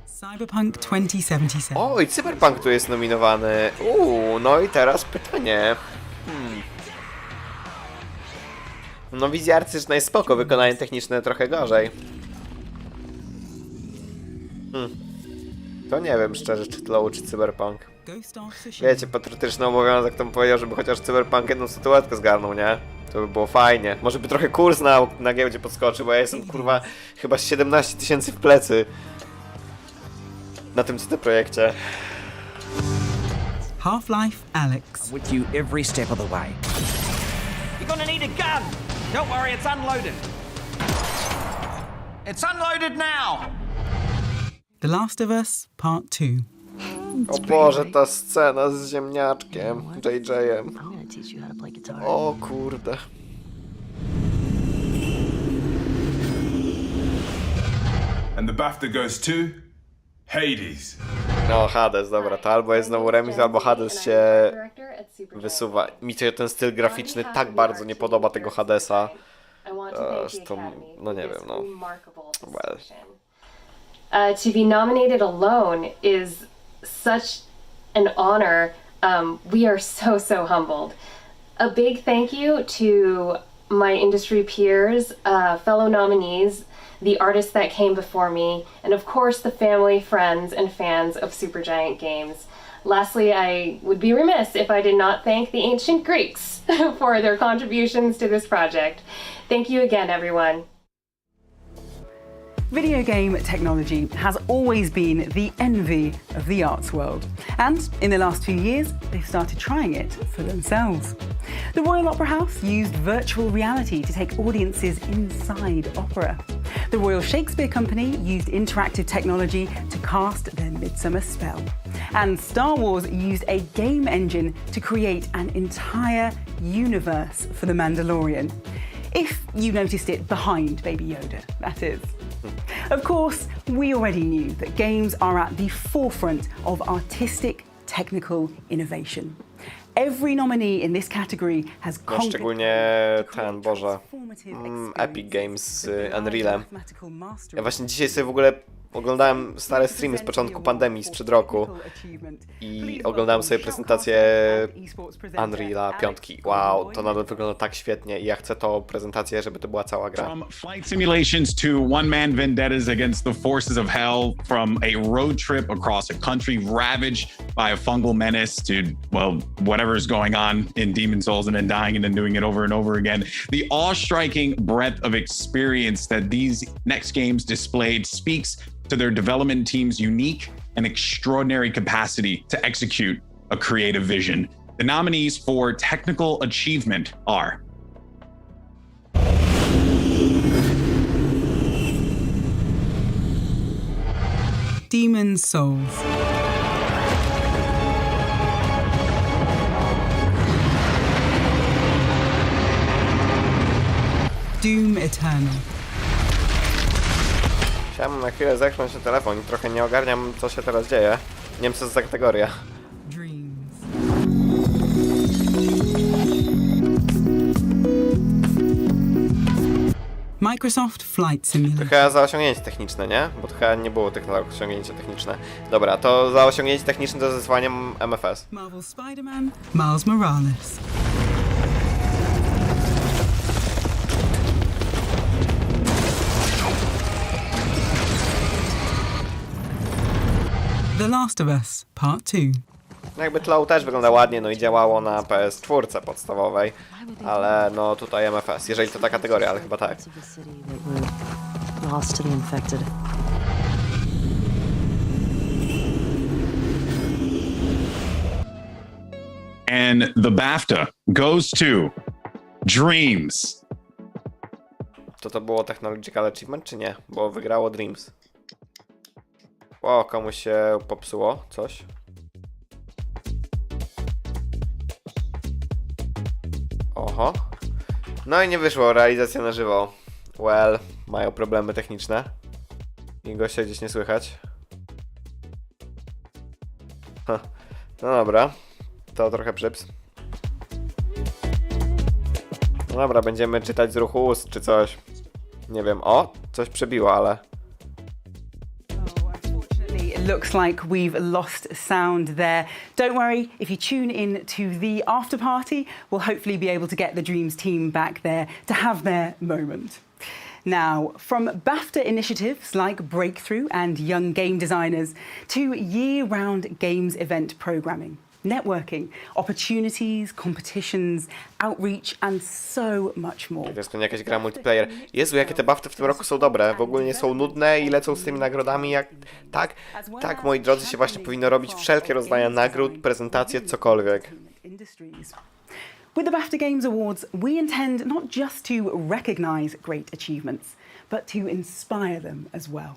Cyberpunk 2077. O, i Cyberpunk tu jest nominowany. No i teraz pytanie. No wizja artystyczna jest spoko, wykonanie techniczne trochę gorzej. To nie wiem szczerze, czy Tlow, czy Cyberpunk. Wiecie, patriotyczny obowiązek to bym powiedział, żeby chociaż Cyberpunk jedną statuetkę zgarnął, nie? To by było fajnie. Może by trochę kurs na giełdzie podskoczył, bo ja jestem kurwa chyba 17 000 w plecy na tym CD Projekcie. Half-Life Alex. I'm with you every step of the way. You're gonna need a gun. Don't worry, it's unloaded. It's unloaded now. The Last of Us Part 2. O Boże, ta scena z ziemniaczkiem, JJ-em. O kurde. And the BAFTA goes to... Hades. No, Hades, dobra, to albo jest znowu remis, albo Hades się wysuwa. Mi się ten styl graficzny tak bardzo nie podoba tego Hadesa. To, no nie wiem, no. Well. To be nominated alone is such an honor. We are so humbled. A big thank you to my industry peers, fellow nominees, the artists that came before me, and of course the family, friends, and fans of Supergiant Games. Lastly, I would be remiss if I did not thank the ancient Greeks for their contributions to this project. Thank you again, everyone. Video game technology has always been the envy of the arts world, and in the last few years, they've started trying it for themselves. The Royal Opera House used virtual reality to take audiences inside opera. The Royal Shakespeare Company used interactive technology to cast their Midsummer spell. And Star Wars used a game engine to create an entire universe for The Mandalorian. If you noticed it behind Baby Yoda, that is. Of course, we already knew that games are at the forefront of artistic, technical innovation. Every nominee in this category has no, szczególnie ten, Boże, Epic Games z Unrealem. Ja właśnie dzisiaj sobie w ogóle oglądałem stare streamy z początku pandemii, sprzed roku i oglądałem sobie prezentację Unreala 5. Wow, to nadal wygląda tak świetnie i ja chcę tą prezentację, żeby to była cała gra. From flight simulations to one-man vendettas against the forces of hell, from a road trip across a country ravaged by a fungal menace to, well, whatever's going on in Demon's Souls and then dying and then doing it over and over again. The awe-striking breadth of experience that these next games displayed speaks to their development team's unique and extraordinary capacity to execute a creative vision. The nominees for technical achievement are Demon's Souls. Doom Eternal. Chciałem na chwilę zerknąć na telefon i trochę nie ogarniam, co się teraz dzieje. Nie wiem, co to za kategoria. Microsoft Flight Simulator. To chyba za osiągnięcie techniczne, nie? Bo to chyba nie było osiągnięcie techniczne. Dobra, to za osiągnięcie techniczne to zesłaniem MFS. Marvel Spider-Man, Miles Morales. The Last of Us Part 2. Jakby Tlow też wygląda ładnie, no i działało na PS4 podstawowej, ale no tutaj MFS, jeżeli to ta kategoria, ale chyba tak. Lost to the infected. And the BAFTA goes to Dreams. To było Technological Achievement, czy nie? Bo wygrało Dreams. O, komuś się popsuło coś. Oho. No i nie wyszło, realizacja na żywo. Well, mają problemy techniczne. I gościa gdzieś nie słychać. No dobra. To trochę przyps. No dobra, będziemy czytać z ruchu ust czy coś. Nie wiem, o, coś przebiło, ale... It looks like we've lost sound there. Don't worry, if you tune in to the after party, we'll hopefully be able to get the Dreams team back there to have their moment. Now, from BAFTA initiatives like Breakthrough and Young Game Designers to year-round games event programming, networking, opportunities, competitions, outreach and so much more. To jest pewnie jakaś gra multiplayer. Jezu, jakie te BAFTA w tym roku są dobre. W ogóle nie są nudne i lecą z tymi nagrodami jak... Tak, moi drodzy, się właśnie powinno robić wszelkie rozdania nagród, prezentacje, cokolwiek. With the BAFTA Games Awards, we intend not just to recognise great achievements, but to inspire them as well.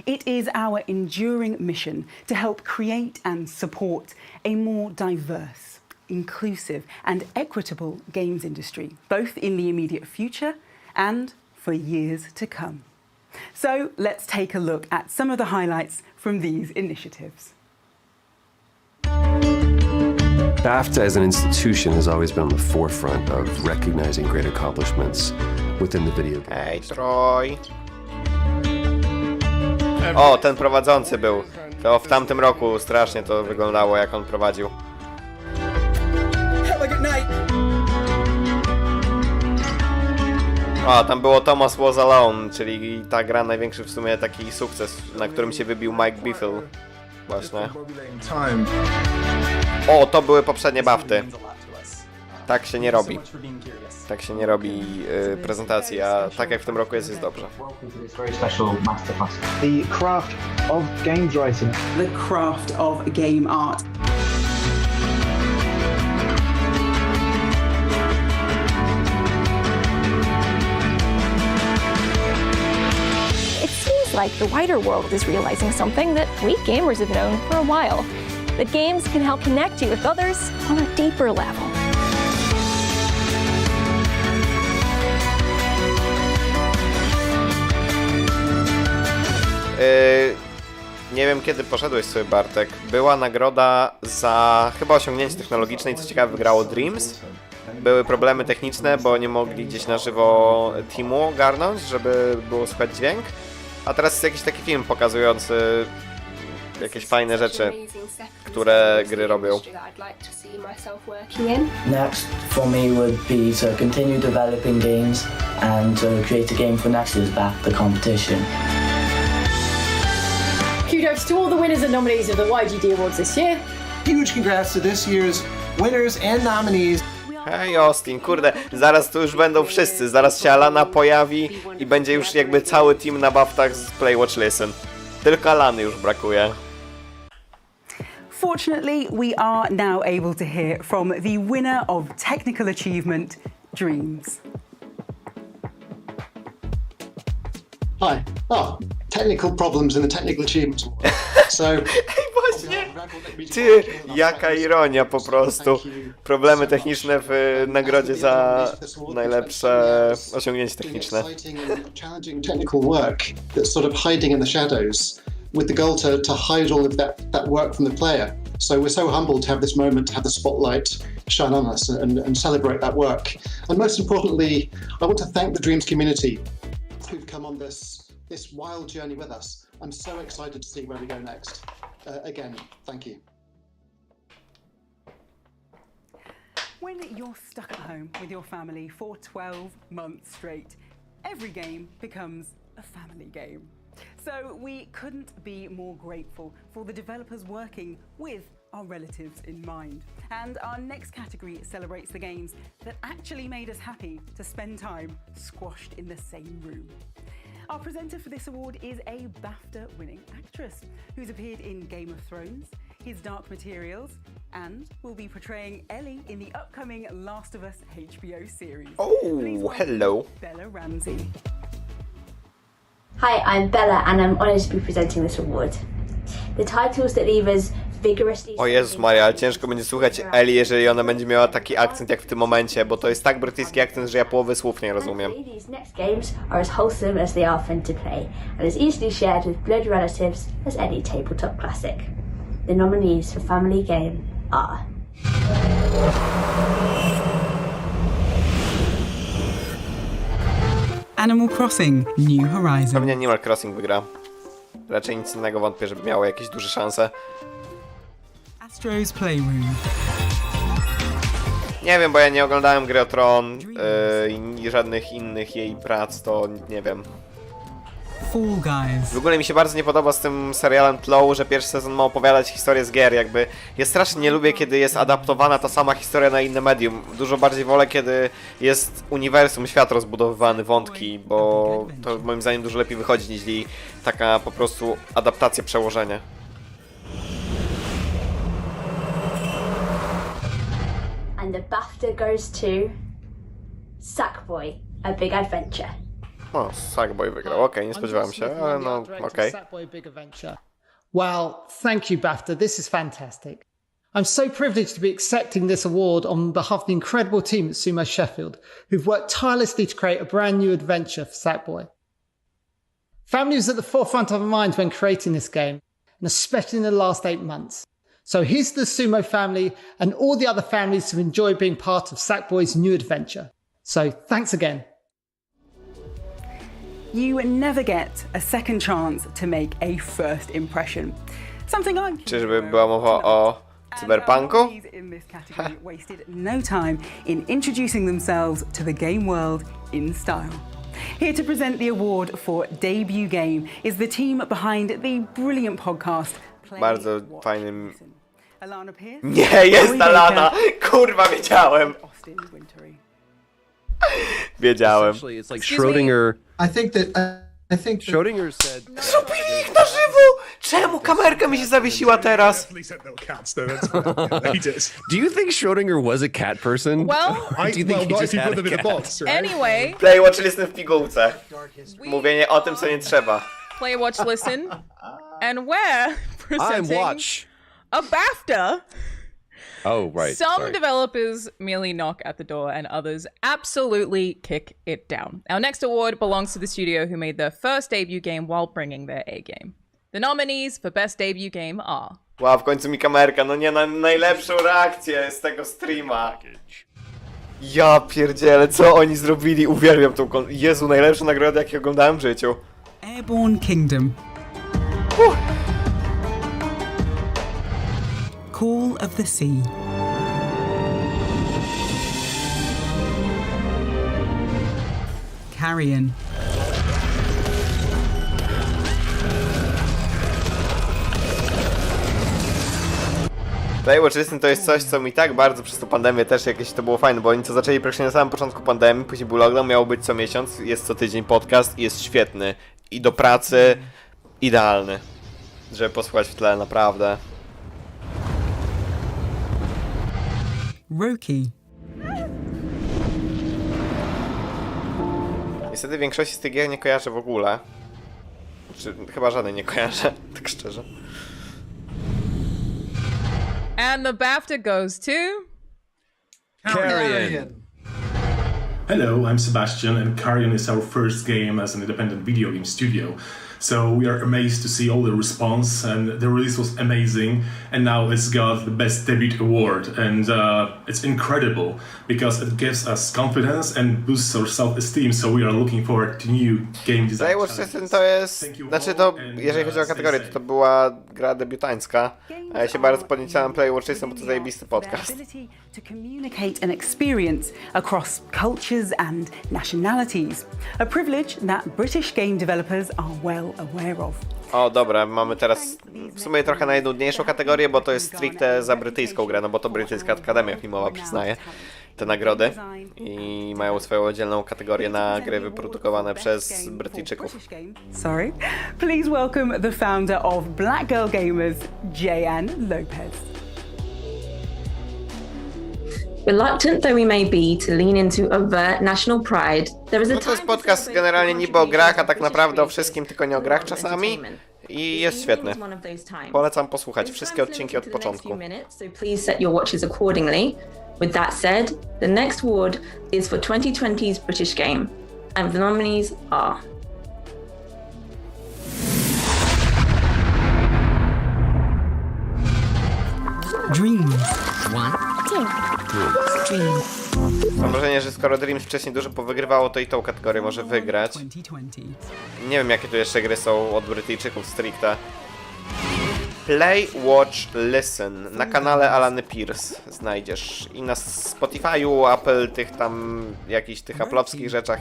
It is our enduring mission to help create and support a more diverse, inclusive and equitable games industry, both in the immediate future and for years to come. So let's take a look at some of the highlights from these initiatives. BAFTA as an institution has always been on the forefront of recognizing great accomplishments within the video game. Hej, Troy. O, ten prowadzący był. To w tamtym roku strasznie to wyglądało, jak on prowadził. Have a good night. O, tam było Thomas Was Alone, czyli ta gra największy w sumie taki sukces, na którym się wybił Mike Biffle. Właśnie. O, to były poprzednie BAFTY. Tak się nie robi. Tak się nie robi prezentacji, a tak jak w tym roku jest dobrze. The craft of games writing. The craft of game art. It seems like the wider world is realizing something that we gamers have known for a while. That games can help connect you with others on a deeper level. Nie wiem, kiedy poszedłeś sobie, Bartek. Była nagroda za chyba osiągnięcie technologiczne i co ciekawe wygrało Dreams. Były problemy techniczne, bo nie mogli gdzieś na żywo teamu ogarnąć, żeby było słychać dźwięk. A teraz jest jakiś taki film pokazujący jakieś fajne rzeczy, które gry robią. Next for me would be to continue developing games and to create a game for next year's BAFTA competition. Kudos to all the winners and nominees of the YGD Awards this year. Huge congrats to this year's winners and nominees. Hej Austin, kurde, zaraz tu już będą wszyscy, zaraz się Alana pojawi i będzie już jakby cały team na BAFTach z Play, Watch, Listen. Tylko Alany już brakuje. Fortunately, we are now able to hear from the winner of Technical Achievement, Dreams. Hi. Oh, technical problems in the Technical Achievements Award. So, właśnie! Ty, jaka ironia po prostu. Problemy techniczne w nagrodzie za najlepsze osiągnięcie techniczne. challenging technical work that's sort of hiding in the shadows, with the goal to hide all of that work from the player. So we're so humbled to have this moment, to have the spotlight shine on us and celebrate that work. And most importantly, I want to thank the Dreams community who've come on this wild journey with us. I'm so excited to see where we go next. Again, thank you. When you're stuck at home with your family for 12 months straight, every game becomes a family game. So we couldn't be more grateful for the developers working with our relatives in mind. And our next category celebrates the games that actually made us happy to spend time squashed in the same room. Our presenter for this award is a BAFTA-winning actress who's appeared in Game of Thrones, His Dark Materials, and will be portraying Ellie in the upcoming Last of Us HBO series. Oh, hello. Bella Ramsey. Hi, I'm Bella and I'm honoured to be presenting this award. The titles that leave us vigorously... O Jezus Maria, ale ciężko będzie słuchać Eli, jeżeli ona będzie miała taki akcent jak w tym momencie, bo to jest tak brytyjski akcent, że ja połowy słów nie rozumiem. These next games are as wholesome as they are fun to play and as easily shared with blood relatives as any tabletop classic. The nominees for Family Game are... Animal Crossing New Horizons. Pewnie Animal Crossing wygra. Raczej nic innego wątpię, żeby miało jakieś duże szanse. Astro's Playroom. Nie wiem, bo ja nie oglądałem Gry o Tron i żadnych innych jej prac, to nie wiem. Fall Guys. W ogóle mi się bardzo nie podoba z tym serialem Tlow, że pierwszy sezon ma opowiadać historię z gier, jakby. Ja strasznie nie lubię, kiedy jest adaptowana ta sama historia na inne medium. Dużo bardziej wolę, kiedy jest uniwersum, świat rozbudowywany, wątki, bo to moim zdaniem dużo lepiej wychodzi niż taka po prostu adaptacja, przełożenie. And the BAFTA goes to Sackboy: A Big Adventure. O, Sackboy wygrał. Okej, nie spodziewałem się, ale no, okej. Sackboy: Big Adventure. Well, thank you, BAFTA. This is fantastic. I'm so privileged to be accepting this award on behalf of the incredible team at Sumo Sheffield, who've worked tirelessly to create a brand new adventure for Sackboy. Family was at the forefront of our minds when creating this game, and especially in the last 8 months. So here's the Sumo family and all the other families who enjoy being part of Sackboy's new adventure. So thanks again. You never get a second chance to make a first impression. Something I'm... Czyżby była mowa o cyberpunku? In this category wasted no time in introducing themselves to the game world in style. Here to present the award for debut game is the team behind the brilliant podcast Bardzo fajnym... Alana Pierce. Nie, jest Alana! Kurwa, wiedziałem! Wiedziałem. It's like Schrödinger. I think Schrödinger said. Zrobili ich na żywo! Czemu kamerka mi się zawiesiła teraz? Do you think Schrödinger was a cat person? Well, do you think he just had a cat? Anyway. Play, watch, listen w pigułce. Mówienie o tym, co nie trzeba. Play, watch, listen. And we're presenting watch. a BAFTA. Oh, right. Some Sorry. developers merely knock at the door and others absolutely kick it down. Our next award belongs to the studio who made their first debut game while bringing their A game. The nominees for best debut game are... Wow, w końcu mi kamerka, no nie, na najlepszą reakcję z tego streama. Ja pierdzielę, co oni zrobili, uwielbiam tą Jezu, najlepsza nagroda, jaką oglądałem w życiu. Airborne Kingdom. Call of the Sea. Carrion. Play, watch, listen to jest coś, co mi tak bardzo przez tą pandemię też jakieś to było fajne, bo oni to zaczęli praktycznie na samym początku pandemii, później był lockdown, miało być co miesiąc, jest co tydzień podcast i jest świetny. I do pracy idealny, żeby posłuchać w tle, naprawdę. Rookie. Niestety większości z tych gier nie kojarzę w ogóle. Chyba żadnej nie kojarzę, tak szczerze. And the BAFTA goes to... Carrion. Hello, I'm Sebastian, and Carrion is our first game as an independent video game studio. So we are amazed to see all the response, and the release was amazing, and now it's got the Best Debut Award, and it's incredible because it gives us confidence and boosts our self-esteem, so we are looking forward to new game design. Playwatch System to jest, znaczy to, jeżeli chodzi o kategorię, to była gra debiutańska, a ja się bardzo podniecałem Playwatch System, bo to zajebisty podcast. To communicate an experience across cultures and nationalities, a privilege that British game developers are well aware of. O, dobra, mamy teraz w sumie trochę najnudniejszą kategorię, bo to jest stricte za brytyjską grę, no bo to brytyjska Akademia Filmowa przyznaje te nagrody i mają swoją oddzielną kategorię na gry wyprodukowane przez Brytyjczyków. Sorry. Please welcome the founder of Black Girl Gamers, Jan Lopez. Reluctant though we may be to lean into overt national pride, there is a no to jest podcast generalnie niby o grach, a tak naprawdę o wszystkim, tylko nie o grach czasami. I jest świetny. Polecam posłuchać wszystkie odcinki od początku. So please set your watches accordingly. With that said, the next award is for 2020's British Game, and the nominees are Dreams. 1, 2, 3. Mam wrażenie, że skoro Dreams wcześniej dużo powygrywało, to i tą kategorię może wygrać. Nie wiem, jakie tu jeszcze gry są od Brytyjczyków stricte. Play, Watch, Listen na kanale Alany Pierce znajdziesz i na Spotify'u, Apple, tych tam jakichś tych apple'owskich rzeczach,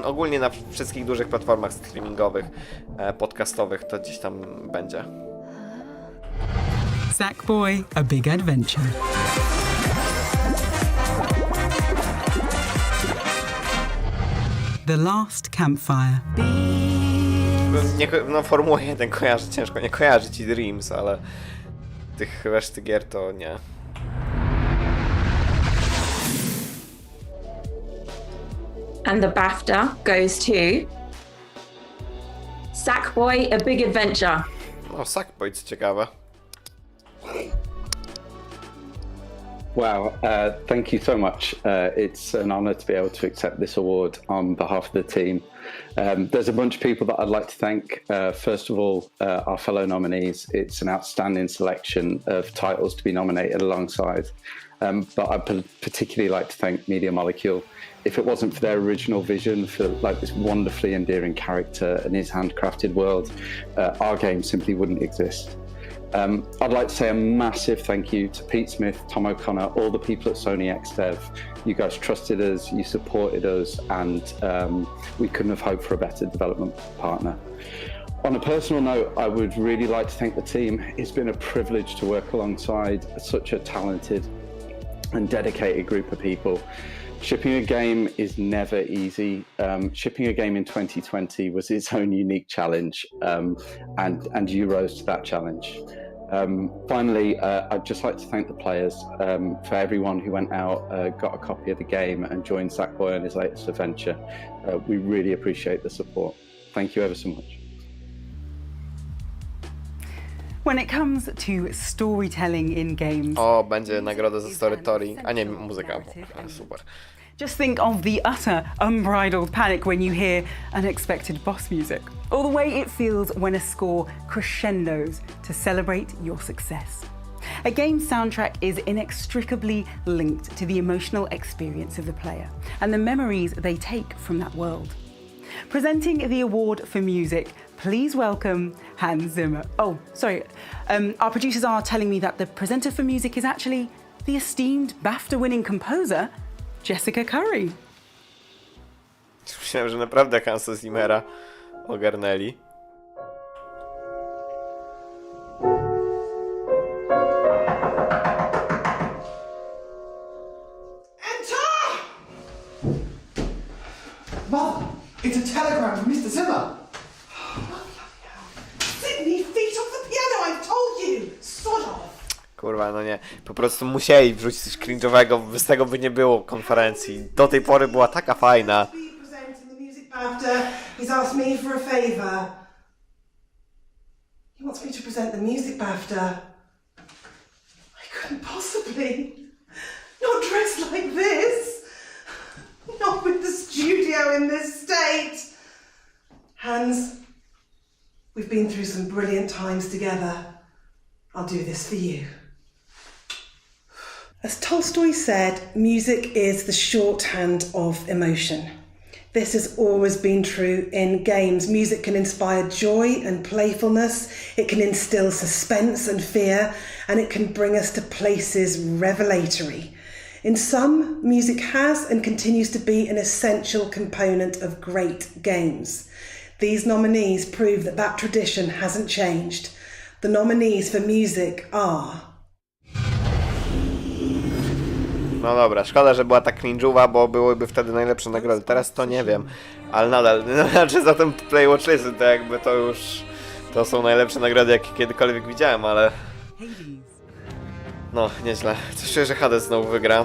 ogólnie na wszystkich dużych platformach streamingowych, podcastowych to gdzieś tam będzie. Sackboy: A Big Adventure. The Last Campfire. No Formułę 1 kojarzę, ciężko nie kojarzyć i Dreams, ale tych reszty gier to nie. And the BAFTA goes to Sackboy: A Big Adventure. No Sackboy, co ciekawe. Wow, thank you so much. It's an honor to be able to accept this award on behalf of the team. There's a bunch of people that I'd like to thank. First of all, our fellow nominees. It's an outstanding selection of titles to be nominated alongside. But I'd particularly like to thank Media Molecule. If it wasn't for their original vision for like this wonderfully endearing character and his handcrafted world, our game simply wouldn't exist. I'd like to say a massive thank you to Pete Smith, Tom O'Connor, all the people at Sony XDev. You guys trusted us, you supported us, and we couldn't have hoped for a better development partner. On a personal note, I would really like to thank the team. It's been a privilege to work alongside such a talented and dedicated group of people. Shipping a game is never easy. Shipping a game in 2020 was its own unique challenge, and you rose to that challenge. Finally, I'd just like to thank the players for everyone who went out, got a copy of the game and joined Sackboy on his latest adventure. We really appreciate the support. Thank you ever so much. When it comes to storytelling in games... O, będzie nagroda za storytelling, a nie muzyka. Super. Just think of the utter unbridled panic when you hear unexpected boss music, or the way it feels when a score crescendos to celebrate your success. A game's soundtrack is inextricably linked to the emotional experience of the player and the memories they take from that world. Presenting the award for music, please welcome Hans Zimmer. Oh, sorry. Our producers are telling me that the presenter for music is actually the esteemed BAFTA-winning composer, Jessica Curry. Myślałem, że naprawdę Hansa Zimmera ogarnęli. Mother, it's a telegram from Mr. Zimmer. Sydney, feet off the piano, I've told you! Sod off! Kurwa, no nie. Po prostu musieli wrzucić coś cringe'owego, bez tego by nie było konferencji. Do tej pory była taka fajna. BAFTA, he's asked me for a favour. He wants me to present the music BAFTA. I couldn't Lovely. Not dressed like this. Not with the studio in this state. Hans, we've been through some brilliant times together. I'll do this for you. As Tolstoy said, music is the shorthand of emotion. This has always been true in games. Music can inspire joy and playfulness, it can instill suspense and fear, and it can bring us to places revelatory. In some, music has and continues to be an essential component of great games. These nominees prove that that tradition hasn't changed. The nominees for music are... No dobra, szkoda, że była tak cringe'owa, bo byłyby wtedy najlepsze nagrody. Teraz to nie wiem, ale nadal, znaczy za ten play watchlisty to jakby to już... To są najlepsze nagrody, jakie kiedykolwiek widziałem, ale... No, nieźle. Coś czuję, że Hades znowu wygra.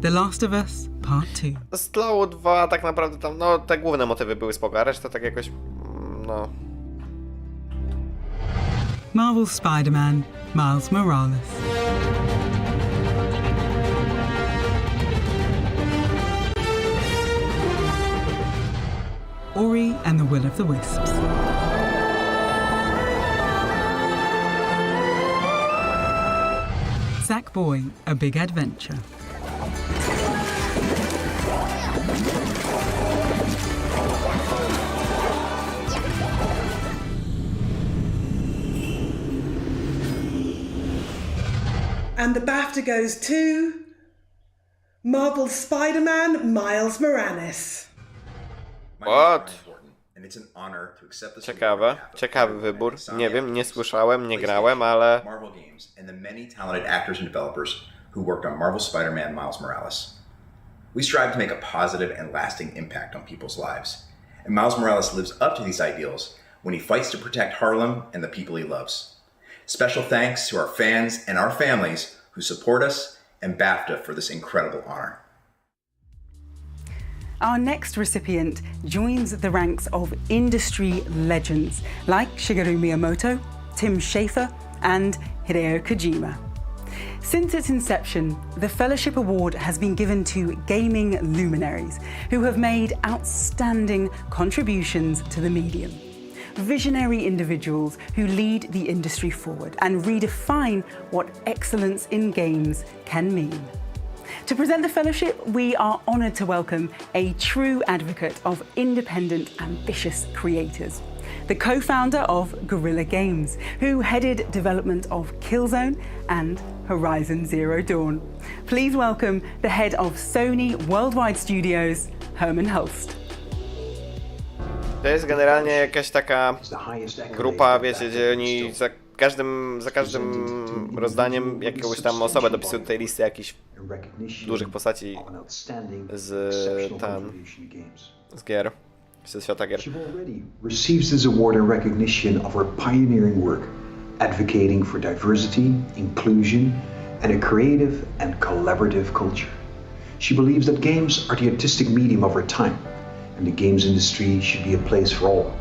The Last of Us Part 2. Slow 2 tak naprawdę tam, no te główne motywy były spoko, a reszta tak jakoś... no... Marvel's Spider-Man Miles Morales. Ori and the Will of the Wisps. Sackboy: A Big Adventure. And the BAFTA goes to... Marvel's Spider-Man Miles Morales. What? Ciekawe, ciekawy wybór. Nie wiem, nie słyszałem, nie grałem, ale... Marvel Games and the many talented actors and developers who worked on Marvel's Spider-Man Miles Morales. We strive to make a positive and lasting impact on people's lives. And Miles Morales lives up to these ideals when he fights to protect Harlem and the people he loves. Special thanks to our fans and our families who support us, and BAFTA for this incredible honor. Our next recipient joins the ranks of industry legends like Shigeru Miyamoto, Tim Schafer, and Hideo Kojima. Since its inception, the Fellowship Award has been given to gaming luminaries who have made outstanding contributions to the medium. Visionary individuals who lead the industry forward and redefine what excellence in games can mean. To present the fellowship, we are honoured to welcome a true advocate of independent, ambitious creators, the co-founder of Guerrilla Games, who headed development of Killzone and Horizon Zero Dawn. Please welcome the head of Sony Worldwide Studios, Herman Hulst. To jest generalnie jakaś taka grupa, wiecie, gdzie oni za każdym rozdaniem jakąś tam osobę dopisują do tej listy jakichś dużych postaci z gier, ze świata gier. She already receives this award in recognition of her pioneering work, advocating for diversity, inclusion, and a creative and collaborative culture. She believes that games are the artistic medium of our time, and the games industry should be a place for all.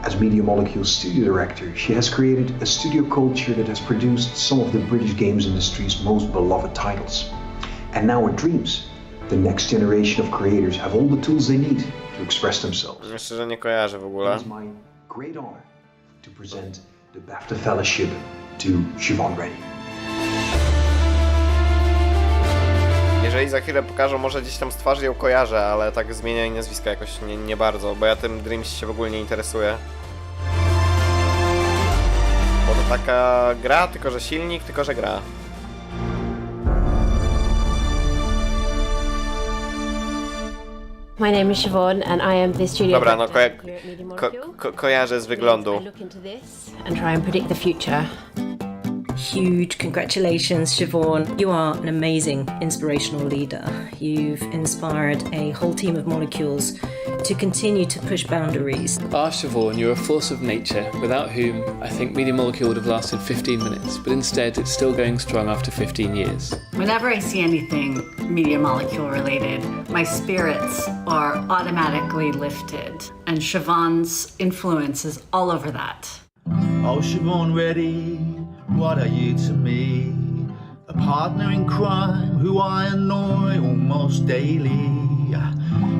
As Media Molecule's studio director, she has created a studio culture that has produced some of the British games industry's most beloved titles. And now her dreams, the next generation of creators have all the tools they need to express themselves. Myślę, że nie kojarzę w ogóle. It is my great honor to present the BAFTA Fellowship to Siobhan Reddy. Jeżeli za chwilę pokażą, może gdzieś tam z twarzy ją kojarzę, ale tak zmienianie nazwiska jakoś nie bardzo, bo ja tym Dreams się w ogóle nie interesuję. Bo to taka gra, tylko że silnik, tylko że gra. My name is Siobhan and I am the studio Dobra, no kojarzę z wyglądu. I look into this and try and predict the future. Huge congratulations, Siobhan. You are an amazing inspirational leader. You've inspired a whole team of molecules to continue to push boundaries. Siobhan, you're a force of nature, without whom I think Media Molecule would have lasted 15 minutes, but instead it's still going strong after 15 years. Whenever I see anything Media Molecule related, my spirits are automatically lifted, and Siobhan's influence is all over that. Oh, Siobhan Reddy, what are you to me? A partner in crime who I annoy almost daily.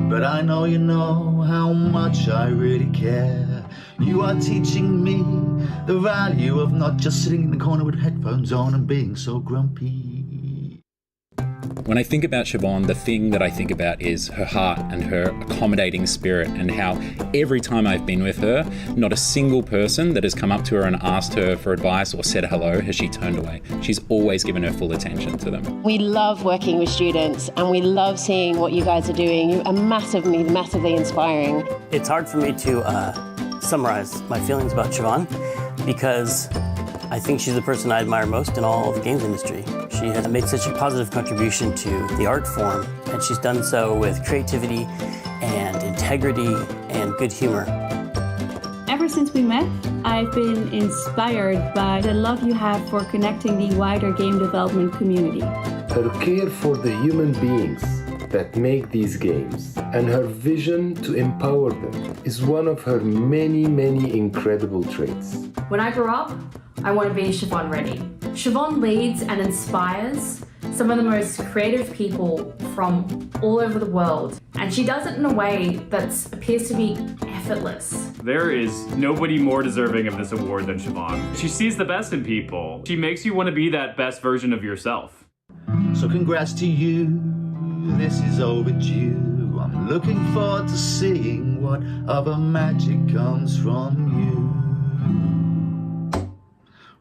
But I know you know how much I really care. You are teaching me the value of not just sitting in the corner with headphones on and being so grumpy. When I think about Siobhan, the thing that I think about is her heart and her accommodating spirit, and how every time I've been with her, not a single person that has come up to her and asked her for advice or said hello has she turned away. She's always given her full attention to them. We love working with students and we love seeing what you guys are doing. You are massively inspiring. It's hard for me to summarize my feelings about Siobhan because I think she's the person I admire most in all of the games industry. She has made such a positive contribution to the art form, and she's done so with creativity and integrity and good humor. Ever since we met, I've been inspired by the love you have for connecting the wider game development community. Her care for the human beings that make these games and her vision to empower them is one of her many incredible traits. When I grow up, I want to be Siobhan Reddy. Siobhan leads and inspires some of the most creative people from all over the world, and she does it in a way that appears to be effortless. There is nobody more deserving of this award than Siobhan. She sees the best in people. She makes you want to be that best version of yourself. So congrats to you, this is overdue. I'm looking forward to seeing what other magic comes from you.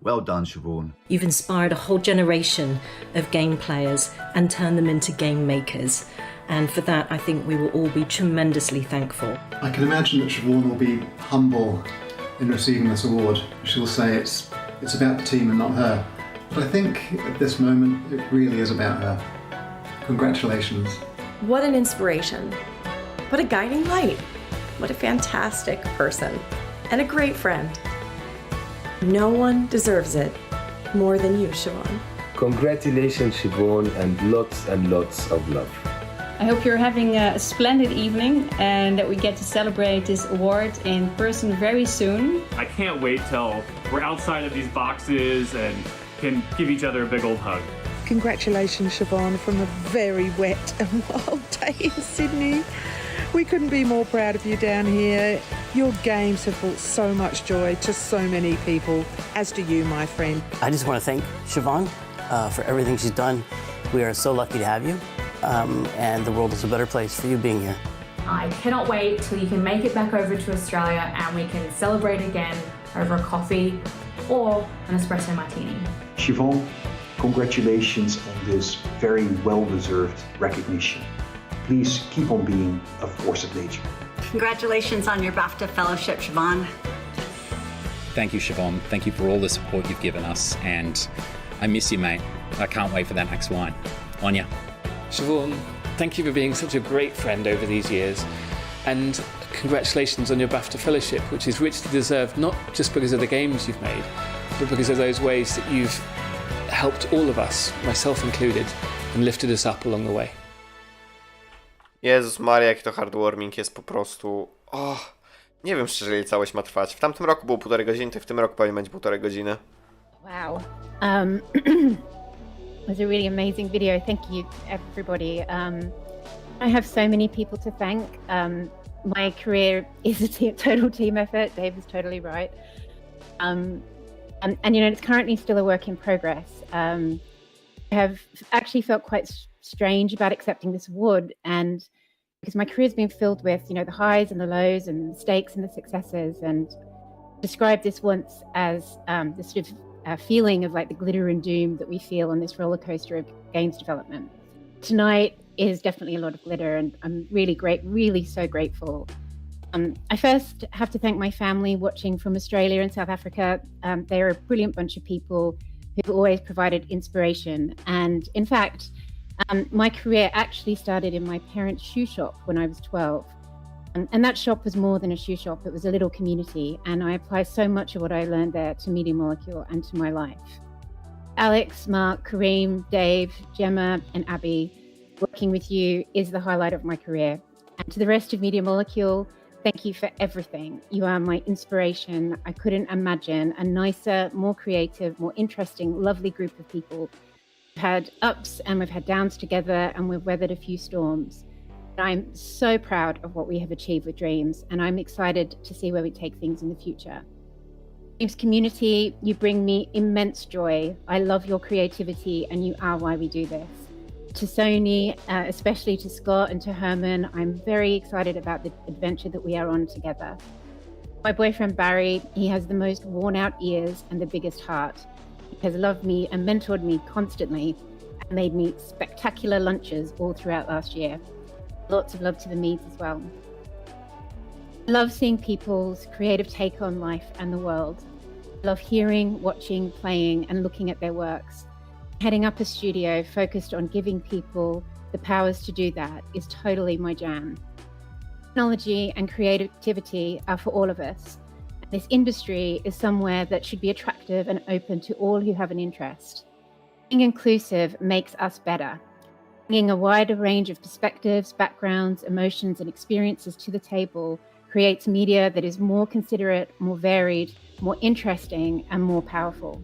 Well done, Siobhan. You've inspired a whole generation of game players and turned them into game makers. And for that, I think we will all be tremendously thankful. I can imagine that Siobhan will be humble in receiving this award. She'll say it's about the team and not her. But I think at this moment, it really is about her. Congratulations. What an inspiration. What a guiding light. What a fantastic person. And a great friend. No one deserves it more than you, Siobhan. Congratulations, Siobhan, and lots of love. I hope you're having a splendid evening and that we get to celebrate this award in person very soon. I can't wait till we're outside of these boxes and can give each other a big old hug. Congratulations, Siobhan, from a very wet and wild day in Sydney. We couldn't be more proud of you down here. Your games have brought so much joy to so many people, as do you, my friend. I just want to thank Siobhan for everything she's done. We are so lucky to have you, and the world is a better place for you being here. I cannot wait till you can make it back over to Australia and we can celebrate again over a coffee or an espresso martini. Siobhan, congratulations on this very well-deserved recognition. Please keep on being a force of nature. Congratulations on your BAFTA fellowship, Siobhan. Thank you, Siobhan. Thank you for all the support you've given us, and I miss you, mate. I can't wait for that next wine. On ya. Siobhan, thank you for being such a great friend over these years, and congratulations on your BAFTA fellowship, which is richly deserved, not just because of the games you've made, but because of those ways that you've helped all of us, myself included, and lifted us up along the way. Jezus Maria, jaki to hardwarming jest po prostu... nie wiem szczerze, ile całość ma trwać. W tamtym roku było 1,5 godziny, to w tym roku powinien być 1,5 godziny. Wow. It was a really amazing video. Thank you, everybody. I have so many people to thank. My career is a total team effort. Dave is totally right. And you know, it's currently still a work in progress. I have actually felt quite strange about accepting this award, and because my career has been filled with, you know, the highs and the lows and the mistakes and the successes, and described this once as this sort of feeling of like the glitter and doom that we feel on this roller coaster of games development. Tonight is definitely a lot of glitter, and I'm really so grateful. I first have to thank my family watching from Australia and South Africa. They're a brilliant bunch of people who've always provided inspiration. And in fact, my career actually started in my parents' shoe shop when I was 12. And that shop was more than a shoe shop, it was a little community. And I apply so much of what I learned there to Media Molecule and to my life. Alex, Mark, Kareem, Dave, Gemma, and Abby, working with you is the highlight of my career. And to the rest of Media Molecule, Thank you for everything. You are my inspiration. I couldn't imagine a nicer, more creative, more interesting, lovely group of people. We've had ups and we've had downs together, and we've weathered a few storms. I'm so proud of what we have achieved with Dreams, and I'm excited to see where we take things in the future. Dreams community, you bring me immense joy. I love your creativity, and you are why we do this. To Sony, especially to Scott and to Herman, I'm very excited about the adventure that we are on together. My boyfriend Barry, he has the most worn out ears and the biggest heart. He has loved me and mentored me constantly and made me spectacular lunches all throughout last year. Lots of love to the Meads as well. I love seeing people's creative take on life and the world. I love hearing, watching, playing and looking at their works. Heading up a studio focused on giving people the powers to do that is totally my jam. Technology and creativity are for all of us. This industry is somewhere that should be attractive and open to all who have an interest. Being inclusive makes us better. Bringing a wider range of perspectives, backgrounds, emotions, and experiences to the table creates media that is more considerate, more varied, more interesting, and more powerful.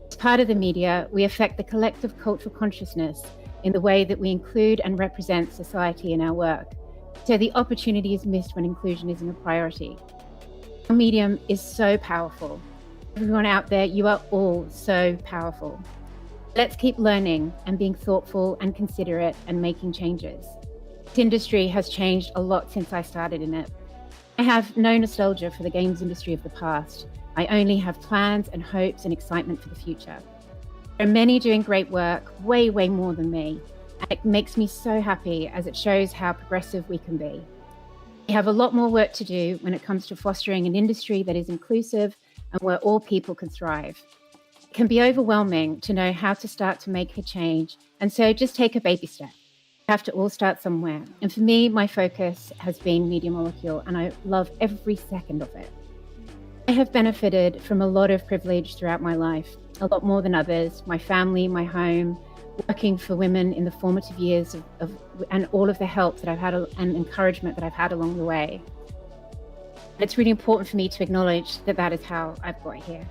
As part of the media, we affect the collective cultural consciousness in the way that we include and represent society in our work. So the opportunity is missed when inclusion isn't a priority. Our medium is so powerful. Everyone out there, you are all so powerful. Let's keep learning and being thoughtful and considerate and making changes. This industry has changed a lot since I started in it. I have no nostalgia for the games industry of the past. I only have plans and hopes and excitement for the future. There are many doing great work, way more than me. And it makes me so happy as it shows how progressive we can be. We have a lot more work to do when it comes to fostering an industry that is inclusive and where all people can thrive. It can be overwhelming to know how to start to make a change, and so just take a baby step. We have to all start somewhere. And for me, my focus has been Media Molecule, and I love every second of it. I have benefited from a lot of privilege throughout my life, a lot more than others, my family, my home, working for women in the formative years and all of the help that I've had and encouragement that I've had along the way. It's really important for me to acknowledge that that is how I've got here.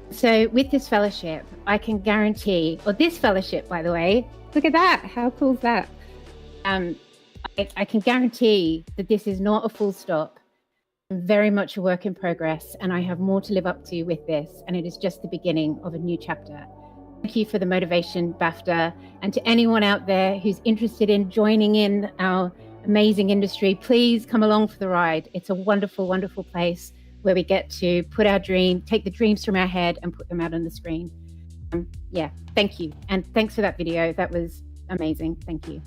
So with this fellowship, I can guarantee, or this fellowship, by the way, look at that, how cool is that? I can guarantee that this is not a full stop. I'm very much a work in progress, and I have more to live up to with this, and it is just the beginning of a new chapter. Thank you for the motivation, BAFTA, and to anyone out there who's interested in joining in our amazing industry, please come along for the ride. It's a wonderful, wonderful place where we get to put our take the dreams from our head and put them out on the screen. Yeah, thank you. And thanks for that video. That was amazing. Thank you.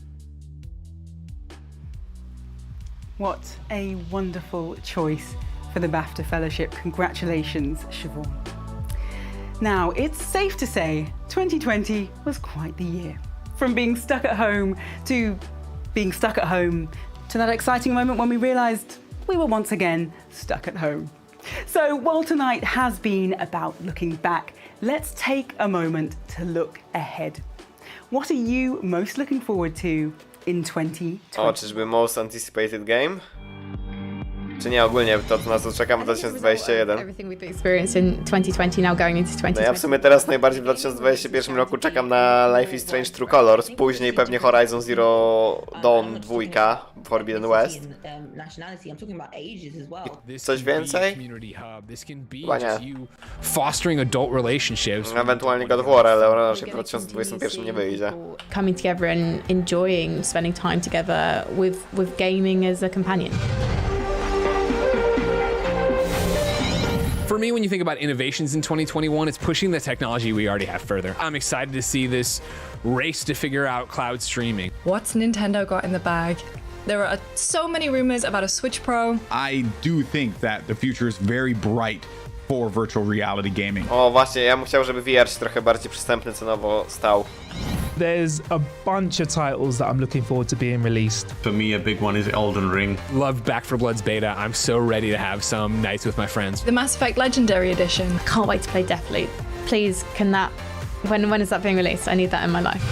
What a wonderful choice for the BAFTA Fellowship. Congratulations, Siobhan. Now, it's safe to say 2020 was quite the year. From being stuck at home to being stuck at home to that exciting moment when we realised we were once again stuck at home. So while tonight has been about looking back, let's take a moment to look ahead. What are you most looking forward to in 2020? O, czyżby most anticipated game? Czy nie ogólnie to, na co czekamy w 2021? Everything we've experienced in 2020 now going into 2020. No ja w sumie teraz najbardziej w 2021 roku czekam na Life is Strange True Colors, później pewnie Horizon Zero Dawn 2, Forbidden West. Coś więcej? Chyba nie. Fostering adult relationships. Ewentualnie God of War, ale raczej w 2021 nie wyjdzie. Coming together and enjoying spending time together with gaming as a companion. For me, when you think about innovations in 2021, it's pushing the technology we already have further. I'm excited to see this race to figure out cloud streaming. What's Nintendo got in the bag? There are so many rumors about a Switch Pro. I do think that the future is very bright for virtual reality gaming. O właśnie, ja bym chciał, żeby VR się trochę bardziej przystępny cenowo stał. There's a bunch of titles that I'm looking forward to being released. For me, a big one is Elden Ring. Love Back 4 Blood's beta. I'm so ready to have some nights with my friends. The Mass Effect Legendary Edition. Can't wait to play Deathloop. Please, can that... When is that being released? I need that in my life.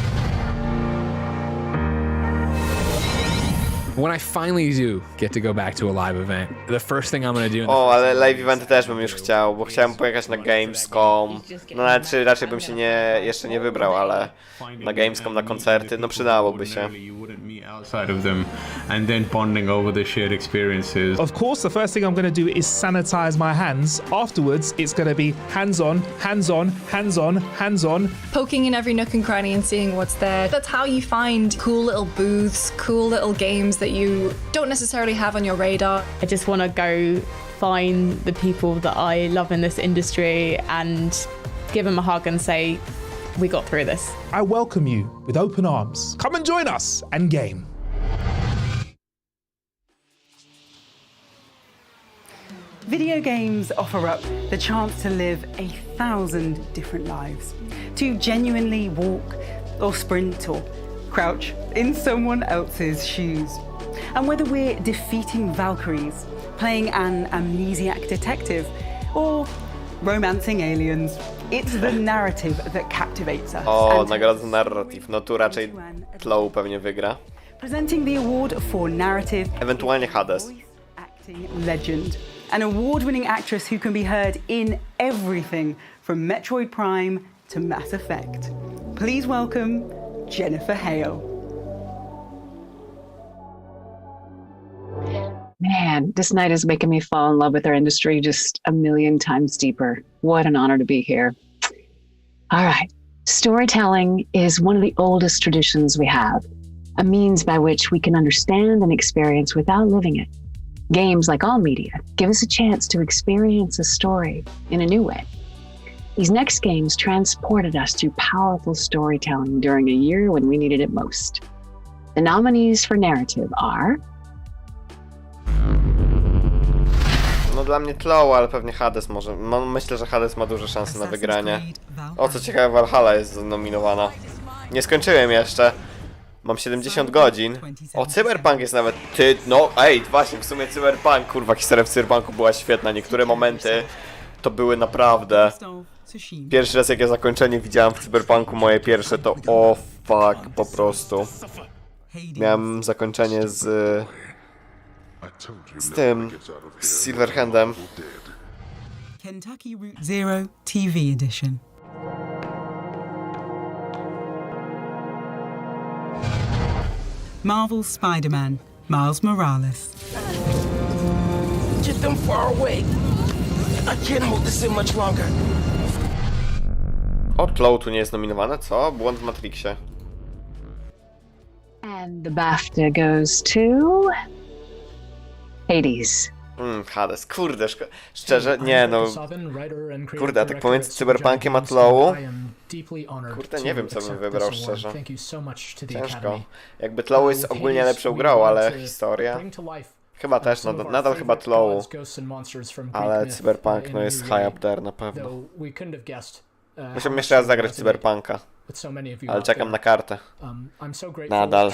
When I finally do get to go back to a live event, the first thing I'm gonna do in the O, ale live eventy też bym już chciał, bo chciałem pojechać na Gamescom. No nawet raczej bym się jeszcze nie wybrał, ale na Gamescom, na koncerty, no przydałoby się. Outside of them and then bonding over the shared experiences. Of course, the first thing I'm going to do is sanitize my hands. Afterwards, it's going to be hands on, hands on, hands on, hands on. Poking in every nook and cranny and seeing what's there. That's how you find cool little booths, cool little games that you don't necessarily have on your radar. I just want to go find the people that I love in this industry and give them a hug and say, we got through this. I welcome you with open arms. Come and join us and game. Video games offer up the chance to live 1,000 different lives, to genuinely walk or sprint or crouch in someone else's shoes. And whether we're defeating Valkyries, playing an amnesiac detective, or romancing aliens, it's the narrative that captivates us. O, nagroda za narrative. No tu raczej Tlow pewnie wygra. Presenting the award for narrative, ewentualnie Hades. Acting legend. An award-winning actress who can be heard in everything from Metroid Prime to Mass Effect. Please welcome Jennifer Hale. Man, this night is making me fall in love with our industry just a million times deeper. What an honor to be here. All right, storytelling is one of the oldest traditions we have, a means by which we can understand and experience without living it. Games, like all media, give us a chance to experience a story in a new way. These next games transported us through powerful storytelling during a year when we needed it most. The nominees for narrative are... No dla mnie Tlow, ale pewnie Hades może. No, myślę, że Hades ma duże szanse na wygranie. O, co ciekawe, Valhalla jest nominowana. Nie skończyłem jeszcze. Mam 70 godzin. O, Cyberpunk jest nawet... Ty, no, ej, właśnie, w sumie Cyberpunk, kurwa, historia w Cyberpunku była świetna. Niektóre momenty to były naprawdę... Pierwszy raz, jak ja zakończenie widziałem w Cyberpunku, moje pierwsze, to o fuck, po prostu. Miałem zakończenie z tym, z Silverhandem. Kentucky Route Zero TV Edition. Marvel's Spider-Man, Miles Morales. Get them far away. I can't hold this in much longer. O, Tlow tu nie jest nominowane, co? Błąd w Matrixie. And the BAFTA goes to... Hades. Hades, kurde, szczerze, nie no. Kurde, a tak pomiędzy Cyberpunkiem a Tlowu? Kurde, nie wiem, co bym wybrał, szczerze. Ciężko. Jakby Tlow jest ogólnie lepszą grą, ale historia... Chyba też, nadal chyba Tlowu. Ale Cyberpunk, no jest high up there na pewno. Musiałbym jeszcze raz zagrać Cyberpunka. Ale czekam na kartę. Nadal.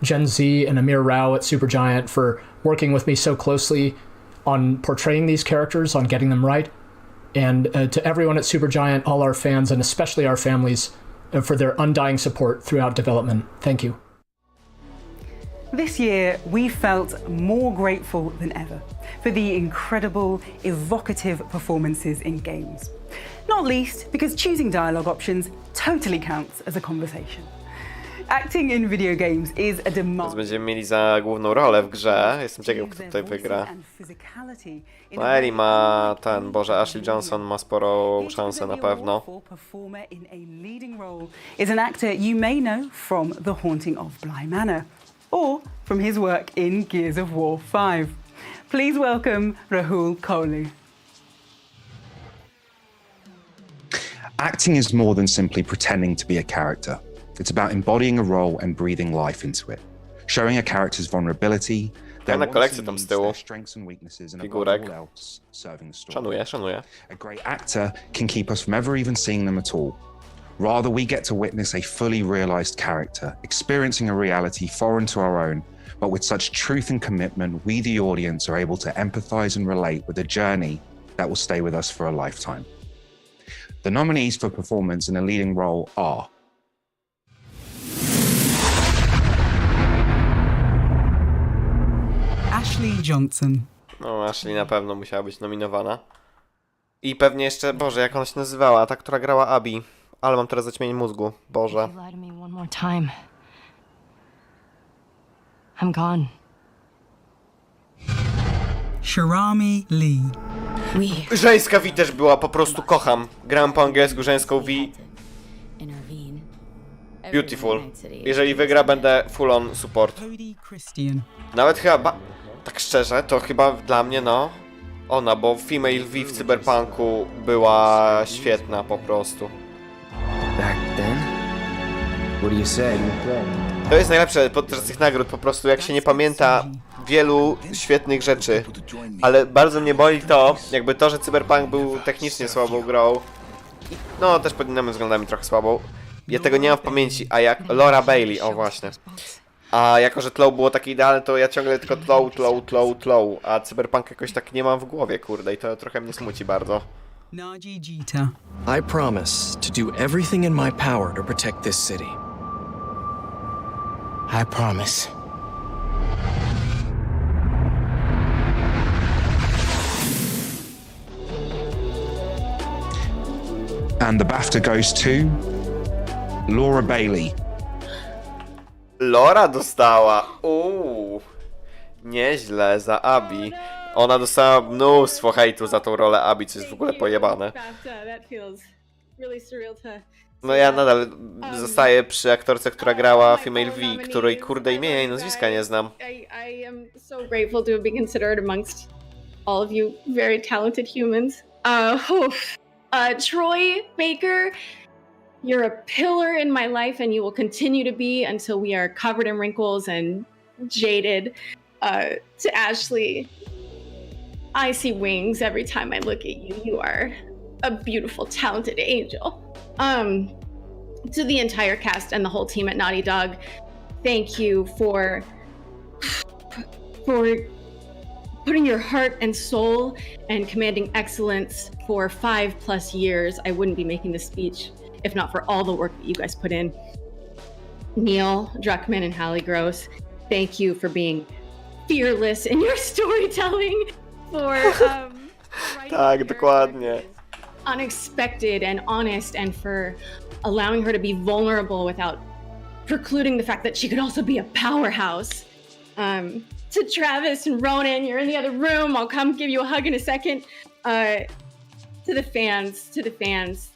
Gen Z and Amir Rao at Supergiant for working with me so closely on portraying these characters, on getting them right. And to everyone at Supergiant, all our fans, and especially our families, for their undying support throughout development. Thank you. This year, we felt more grateful than ever for the incredible, evocative performances in games. Not least because choosing dialogue options totally counts as a conversation. Acting in video games is a demand. Będziemy mieli za główną rolę w grze. Jestem ciekaw, kto tutaj wygra. No Ellie ma ten, Boże, Ashley Johnson ma sporą szansę na pewno. Is an actor you may know from The Haunting of Bly Manor or from his work in Gears of War 5. Please welcome Rahul Kohli. Acting is more than simply pretending to be a character. It's about embodying a role and breathing life into it, showing a character's vulnerability, their strengths and weaknesses, and above all else, serving the story. Szanuję. A great actor can keep us from ever even seeing them at all. Rather, we get to witness a fully realized character, experiencing a reality foreign to our own, but with such truth and commitment, we, the audience, are able to empathize and relate with a journey that will stay with us for a lifetime. The nominees for performance in a leading role are Ashley Johnson. No, Ashley na pewno musiała być nominowana. I pewnie jeszcze, Boże, jak ona się nazywała, ta, która grała Abby. Ale mam teraz zaćmienie mózgu, Boże. One more time. I'm gone. Shirami Lee. Żeńska V też była, po prostu kocham. Grałem po angielsku żeńską V. Beautiful. Jeżeli wygra, będę full on support. Christian. Nawet chyba, tak szczerze, to chyba dla mnie, no, ona, bo female V w Cyberpunku była świetna po prostu. Back then? What do you say? To jest najlepsze podczas tych nagród, po prostu jak się nie pamięta wielu świetnych rzeczy. Ale bardzo mnie boli to, jakby to, że Cyberpunk był technicznie słabą grą. No, też pod innymi względami trochę słabą. Ja tego nie mam w pamięci, a jak Laura Bailey, o właśnie. A jako, że Tlow było takie idealne, to ja ciągle tylko Tlow, a Cyberpunk jakoś tak nie mam w głowie, kurde, i to trochę mnie smuci bardzo. Naji Jeeta. I promise to do everything in my power to protect this city. I promise. And the BAFTA goes to Laura Bailey. Laura dostała. Nieźle za Abby. Ona dostała mnóstwo hejtu za tą rolę Abby, co jest w ogóle pojebane. No ja nadal zostaję przy aktorce, która grała Female V, której kurde imienia i nazwiska nie znam. I am so grateful to be considered amongst all of you very talented humans. Troy Baker, you're a pillar in my life and you will continue to be until we are covered in wrinkles and jaded. To Ashley, I see wings every time I look at you. You are a beautiful, talented angel. To the entire cast and the whole team at Naughty Dog, thank you for putting your heart and soul and commanding excellence for 5+ years. I wouldn't be making this speech if not for all the work that you guys put in. Neil Druckmann and Hallie Gross, thank you for being fearless in your storytelling, for Tak, dokładnie. unexpected and honest, and for allowing her to be vulnerable without precluding the fact that she could also be a powerhouse. To Travis and Ronan, you're in the other room. I'll come give you a hug in a second. To the fans,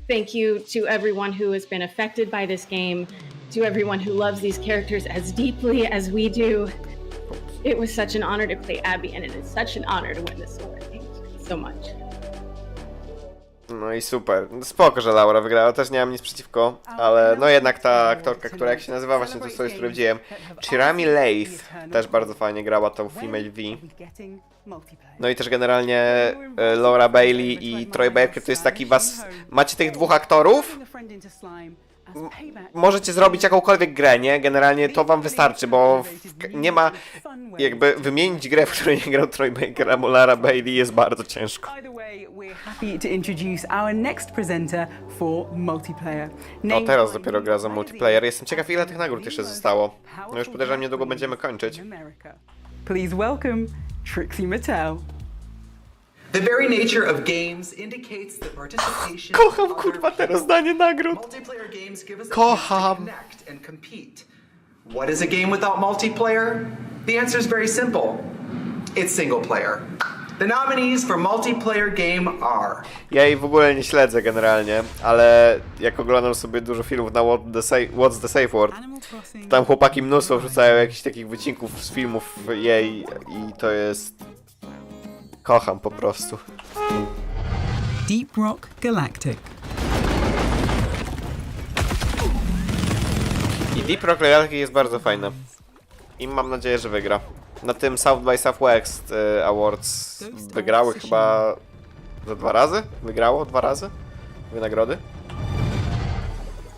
thank you to everyone who has been affected by this game, to everyone who loves these characters as deeply as we do. It was such an honor to play Abby, and it is such an honor to win this award. Thank you so much. No i super. Spoko, że Laura wygrała, też nie mam nic przeciwko, ale no jednak ta aktorka, która jak się nazywa właśnie to sobie sprawdziłem, Shirami Laith, też bardzo fajnie grała tą Female V. No i też generalnie Laura Bailey i Troy Baker to jest taki was... Macie tych dwóch aktorów? Możecie zrobić jakąkolwiek grę, nie? Generalnie to wam wystarczy, bo nie ma... Jakby wymienić grę, w której nie grał Troy Baker, a Laura Bailey jest bardzo ciężko. Happy to introduce our next presenter for multiplayer. No teraz dopiero gra za multiplayer. Jestem ciekaw, ile tych nagród jeszcze zostało. No już podejrzewam, niedługo będziemy kończyć. Please welcome Trixie Mattel. The very nature of games indicates that participation. Kocham kurwa te rozdanie nagród. Multiplayer games give us a chance to connect and compete. What is a game without multiplayer? The answer is very simple. It's single player. The nominees for multiplayer game are... Ja jej w ogóle nie śledzę generalnie, ale jak oglądam sobie dużo filmów na What's the Safe Word, to tam chłopaki mnóstwo wrzucają jakichś takich wycinków z filmów jej i to jest... Kocham po prostu. Deep Rock Galactic. I Deep Rock Galactic jest bardzo fajne. I mam nadzieję, że wygra. Na tym South by Southwest Awards wygrały chyba za 2 razy? Wygrało 2 razy? Nagrody?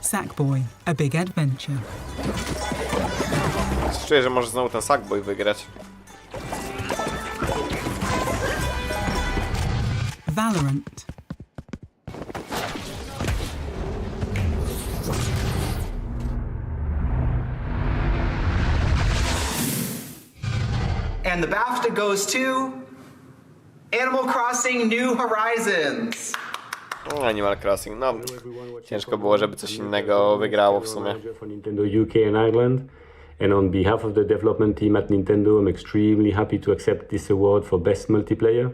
Sackboy, A Big Adventure. Czuję, że może znowu ten Sackboy wygrać. Valorant. And the BAFTA goes to Animal Crossing New Horizons. Animal Crossing, no ciężko było, żeby coś innego wygrało w sumie. For Nintendo UK and Ireland. And on behalf of the development team at Nintendo, I'm extremely happy to accept this award for Best Multiplayer.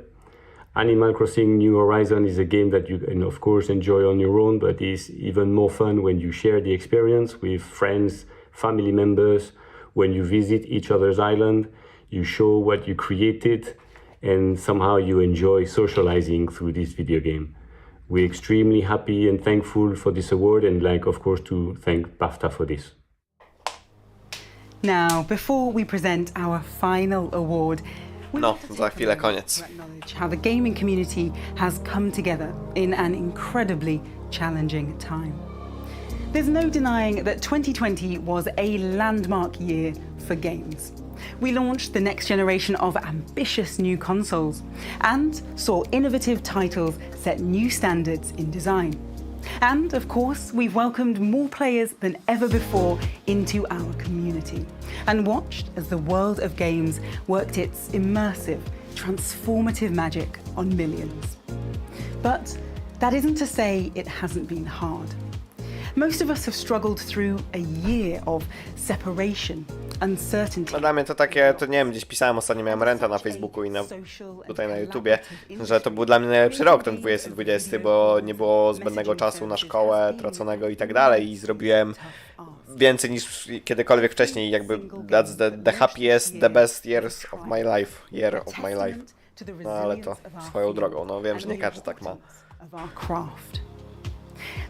Animal Crossing New Horizons is a game that you can of course enjoy on your own, but is even more fun when you share the experience with friends, family members, when you visit each other's island, you show what you created, and somehow you enjoy socializing through this video game. We're extremely happy and thankful for this award, and like of course to thank BAFTA for this. Now, before we present our final award, no, za chwilę koniec. How the gaming community has come together in an incredibly challenging time. There's no denying that 2020 was a landmark year for games. We launched the next generation of ambitious new consoles and saw innovative titles set new standards in design. And, of course, we've welcomed more players than ever before into our community and watched as the world of games worked its immersive, transformative magic on millions. But that isn't to say it hasn't been hard. Most of us have struggled through a year of separation, uncertainty. No dla mnie to takie, to nie wiem, gdzieś pisałem ostatnio, miałem renta na Facebooku i tutaj na YouTubie, że to był dla mnie najlepszy rok, ten 2020, bo nie było zbędnego czasu na szkołę, traconego i tak dalej i zrobiłem więcej niż kiedykolwiek wcześniej, jakby that's the happiest, the best year of my life. No ale to swoją drogą, no wiem, że nie każdy tak ma.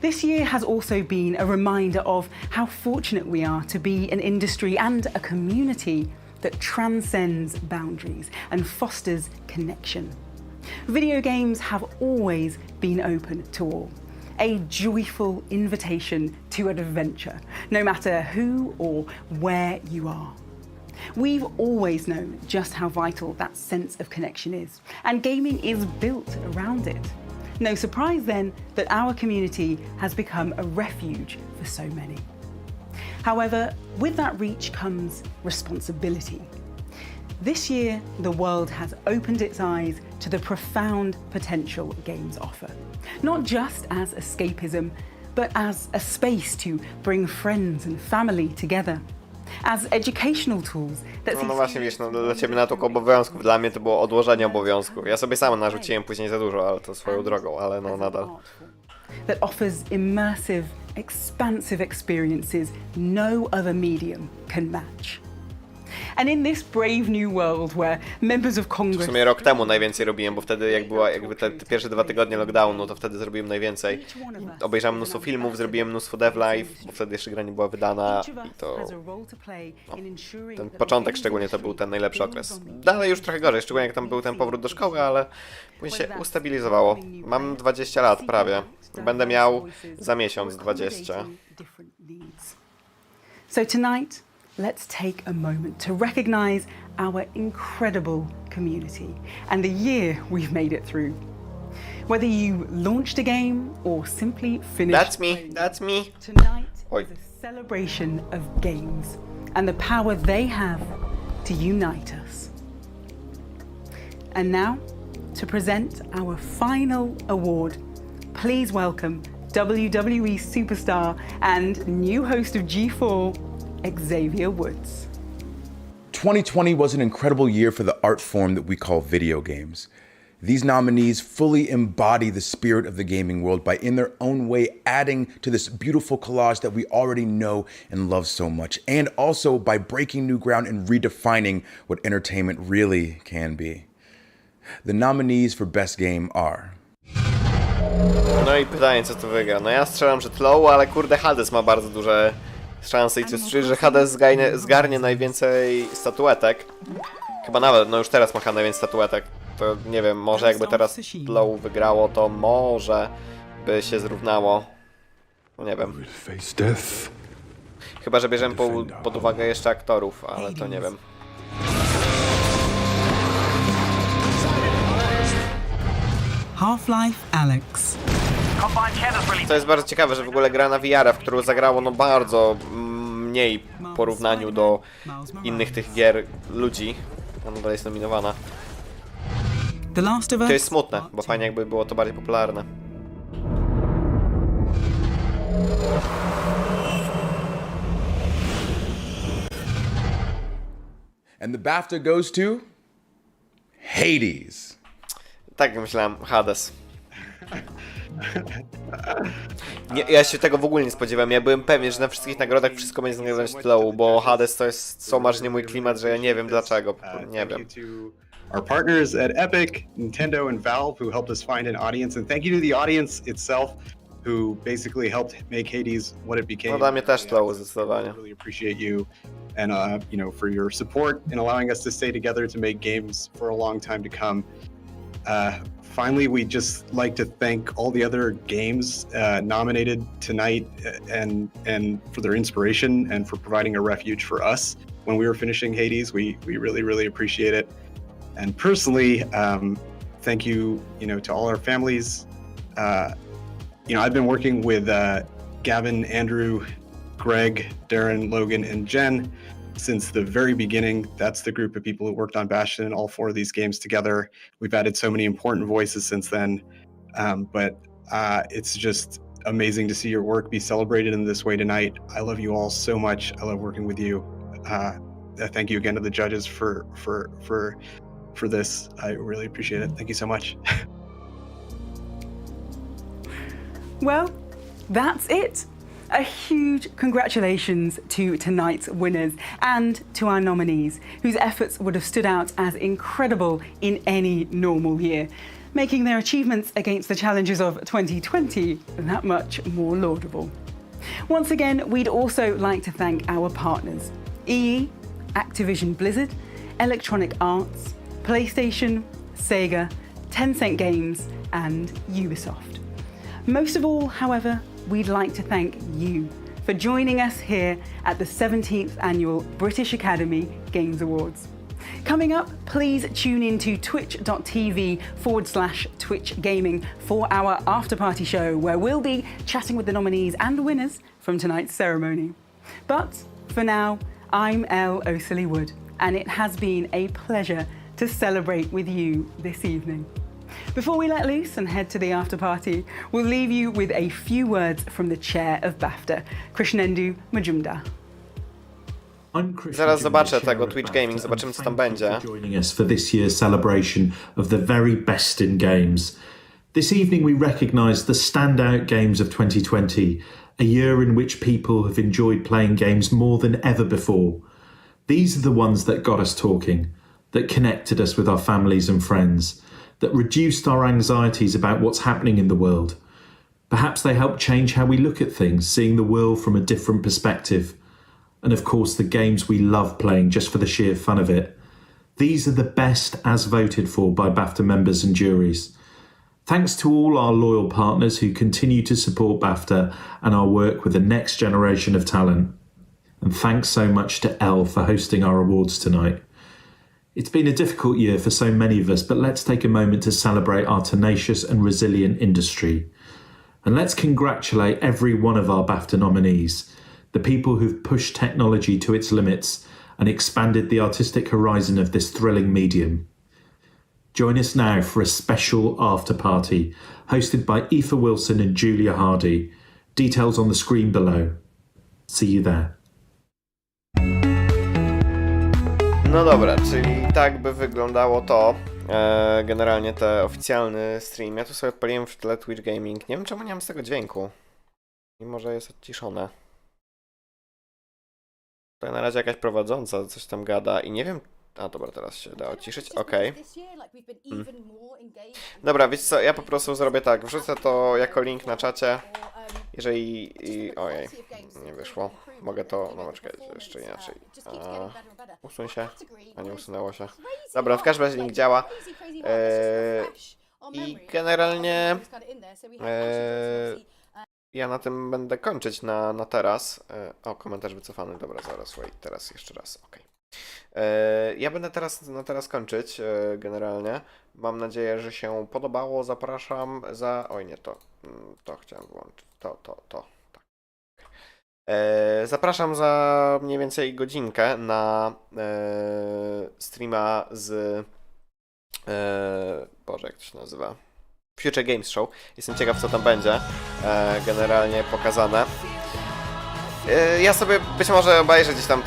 This year has also been a reminder of how fortunate we are to be an industry and a community that transcends boundaries and fosters connection. Video games have always been open to all, a joyful invitation to adventure, no matter who or where you are. We've always known just how vital that sense of connection is, and gaming is built around it. No surprise then that our community has become a refuge for so many. However, with that reach comes responsibility. This year, the world has opened its eyes to the profound potential games offer, not just as escapism, but as a space to bring friends and family together. As educational tools that no właśnie, wiesz, no, dla ciebie natuk obowiązków, dla mnie to było odłożenie obowiązków. Ja sobie sam narzuciłem później za dużo, ale to swoją drogą, ale no nadal. That offers immersive, expansive experiences no other medium can match. And in this brave new world where members of Congress... W sumie rok temu najwięcej robiłem, bo wtedy jak była jakby te pierwsze 2 tygodnie lockdownu, to wtedy zrobiłem najwięcej. Obejrzałem mnóstwo filmów, zrobiłem mnóstwo dev live, bo wtedy jeszcze gra nie była wydana i to... No, ten początek szczególnie to był ten najlepszy okres. Dalej już trochę gorzej, szczególnie jak tam był ten powrót do szkoły, ale później się ustabilizowało. Mam 20 lat prawie. Będę miał za miesiąc 20. So tonight, let's take a moment to recognize our incredible community and the year we've made it through. Whether you launched a game or simply finished, that's me. Tonight is a celebration of games and the power they have to unite us. And now, to present our final award, please welcome WWE superstar and new host of G4, Xavier Woods. 2020 was an incredible year for the art form that we call video games. These nominees fully embody the spirit of the gaming world by, in their own way, adding to this beautiful collage that we already know and love so much, and also by breaking new ground and redefining what entertainment really can be. The nominees for Best Game are... No i pytanie, co to wygra. No ja strzelam, że Tlow, ale kurde Hades ma bardzo duże szanse i coś czuję, że Hades zgarnie najwięcej statuetek. Chyba nawet, no już teraz ma najwięcej statuetek. To nie wiem, może jakby teraz Tlow wygrało, to może by się zrównało. No nie wiem. Chyba, że bierzemy pod uwagę jeszcze aktorów, ale to nie wiem. Half-Life Alyx. To jest bardzo ciekawe, że w ogóle gra na VR, w którą zagrało no bardzo mniej w porównaniu do innych tych gier ludzi. a nadal jest nominowana. The Last of Us. To jest smutne, bo fajnie jakby było to bardziej popularne. And the BAFTA goes to Hades. Tak myślałem, Hades. Nie, ja się tego w ogóle nie spodziewałem. Ja byłem pewien, że na wszystkich nagrodach wszystko będzie znajdować tyłu, bo Hades to jest so marnie mój klimat, że ja nie wiem dlaczego. Nie wiem. Our partners at Epic, Nintendo, and Valve who helped us find an audience, and thank you to the audience itself who basically helped make Hades what it became. No dla mnie też tyłu zdecydowanie. I really appreciate you and you know, for your support in allowing us to stay together to make games for a long time to come. Finally, we just like to thank all the other games nominated tonight and for their inspiration and for providing a refuge for us when we were finishing Hades. We really appreciate it. And personally, thank you, you know, to all our families. You know, I've been working with Gavin, Andrew, Greg, Darren, Logan, and Jen since the very beginning. That's the group of people who worked on Bastion and all 4 of these games together. We've added so many important voices since then, but it's just amazing to see your work be celebrated in this way tonight. I love you all so much. I love working with you. Thank you again to the judges for this. I really appreciate it. Thank you so much. Well, that's it. A huge congratulations to tonight's winners and to our nominees, whose efforts would have stood out as incredible in any normal year, making their achievements against the challenges of 2020 that much more laudable. Once again, we'd also like to thank our partners: EE, Activision Blizzard, Electronic Arts, PlayStation, Sega, Tencent Games, and Ubisoft. Most of all, however, we'd like to thank you for joining us here at the 17th Annual British Academy Games Awards. Coming up, please tune in to twitch.tv/Twitch Gaming for our after party show, where we'll be chatting with the nominees and the winners from tonight's ceremony. But for now, I'm Elle Oakley-Wood, and it has been a pleasure to celebrate with you this evening. Before we let loose and head to the after party, we'll leave you with a few words from the chair of BAFTA, Krishnendu Majumdar. Zaraz zobaczę tego Twitch Gaming, zobaczymy co tam będzie. Joining us for this year's celebration of the very best in games. This evening we recognise the standout games of 2020, a year in which people have enjoyed playing games more than ever before. These are the ones that got us talking, that connected us with our families and friends, that reduced our anxieties about what's happening in the world. Perhaps they help change how we look at things, seeing the world from a different perspective. And of course, the games we love playing just for the sheer fun of it. These are the best as voted for by BAFTA members and juries. Thanks to all our loyal partners who continue to support BAFTA and our work with the next generation of talent. And thanks so much to Elle for hosting our awards tonight. It's been a difficult year for so many of us, but let's take a moment to celebrate our tenacious and resilient industry. And let's congratulate every one of our BAFTA nominees, the people who've pushed technology to its limits and expanded the artistic horizon of this thrilling medium. Join us now for a special after party hosted by Aoife Wilson and Julia Hardy. Details on the screen below. See you there. No dobra, czyli tak by wyglądało to, generalnie ten oficjalny stream. Ja tu sobie odpaliłem w tle Twitch Gaming. Nie wiem czemu nie mam z tego dźwięku, mimo że jest odciszone. Tutaj na razie jakaś prowadząca coś tam gada i nie wiem... A dobra, teraz się da odciszyć, okej. Dobra, wiecie co, ja po prostu zrobię tak, wrzucę to jako link na czacie. Jeżeli... Ojej, nie wyszło. Mogę to... No czekaj, jeszcze inaczej. Usuń się. A nie usunęło się. Dobra, w każdym razie link działa. I generalnie... ja na tym będę kończyć na teraz. O, komentarz wycofany. Dobra, zaraz, wait, teraz jeszcze raz, okej. Ja będę teraz kończyć generalnie. Mam nadzieję, że się podobało. Zapraszam za... Oj nie, to chciałem wyłączyć. To. Tak. Zapraszam za mniej więcej godzinkę na streama z Boże, jak to się nazywa? Future Games Show. Jestem ciekaw, co tam będzie generalnie pokazane. Ja sobie być może obejrzę gdzieś tam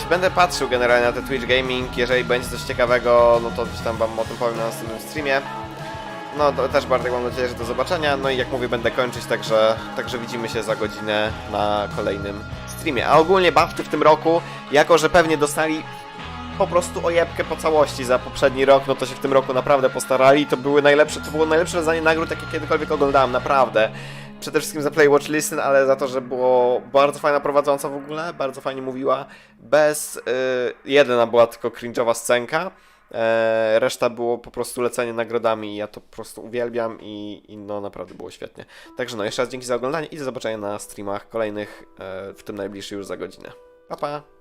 będę patrzył generalnie na te Twitch Gaming. Jeżeli będzie coś ciekawego, no to gdzieś tam wam o tym powiem na następnym streamie. No to też Bartek, mam nadzieję, że do zobaczenia. No i jak mówię, będę kończyć, także widzimy się za godzinę na kolejnym streamie. A ogólnie BAFTY w tym roku, jako że pewnie dostali po prostu ojebkę po całości za poprzedni rok, no to się w tym roku naprawdę postarali. To było najlepsze rozdanie nagród, jakie kiedykolwiek oglądałem, naprawdę. Przede wszystkim za Play Watch Listen, ale za to, że było bardzo fajna prowadząca w ogóle, bardzo fajnie mówiła. Jedna była tylko cringe'owa scenka, reszta było po prostu lecenie nagrodami i ja to po prostu uwielbiam i no naprawdę było świetnie. Także no, jeszcze raz dzięki za oglądanie i do zobaczenia na streamach kolejnych, w tym najbliższych już za godzinę. Pa, pa!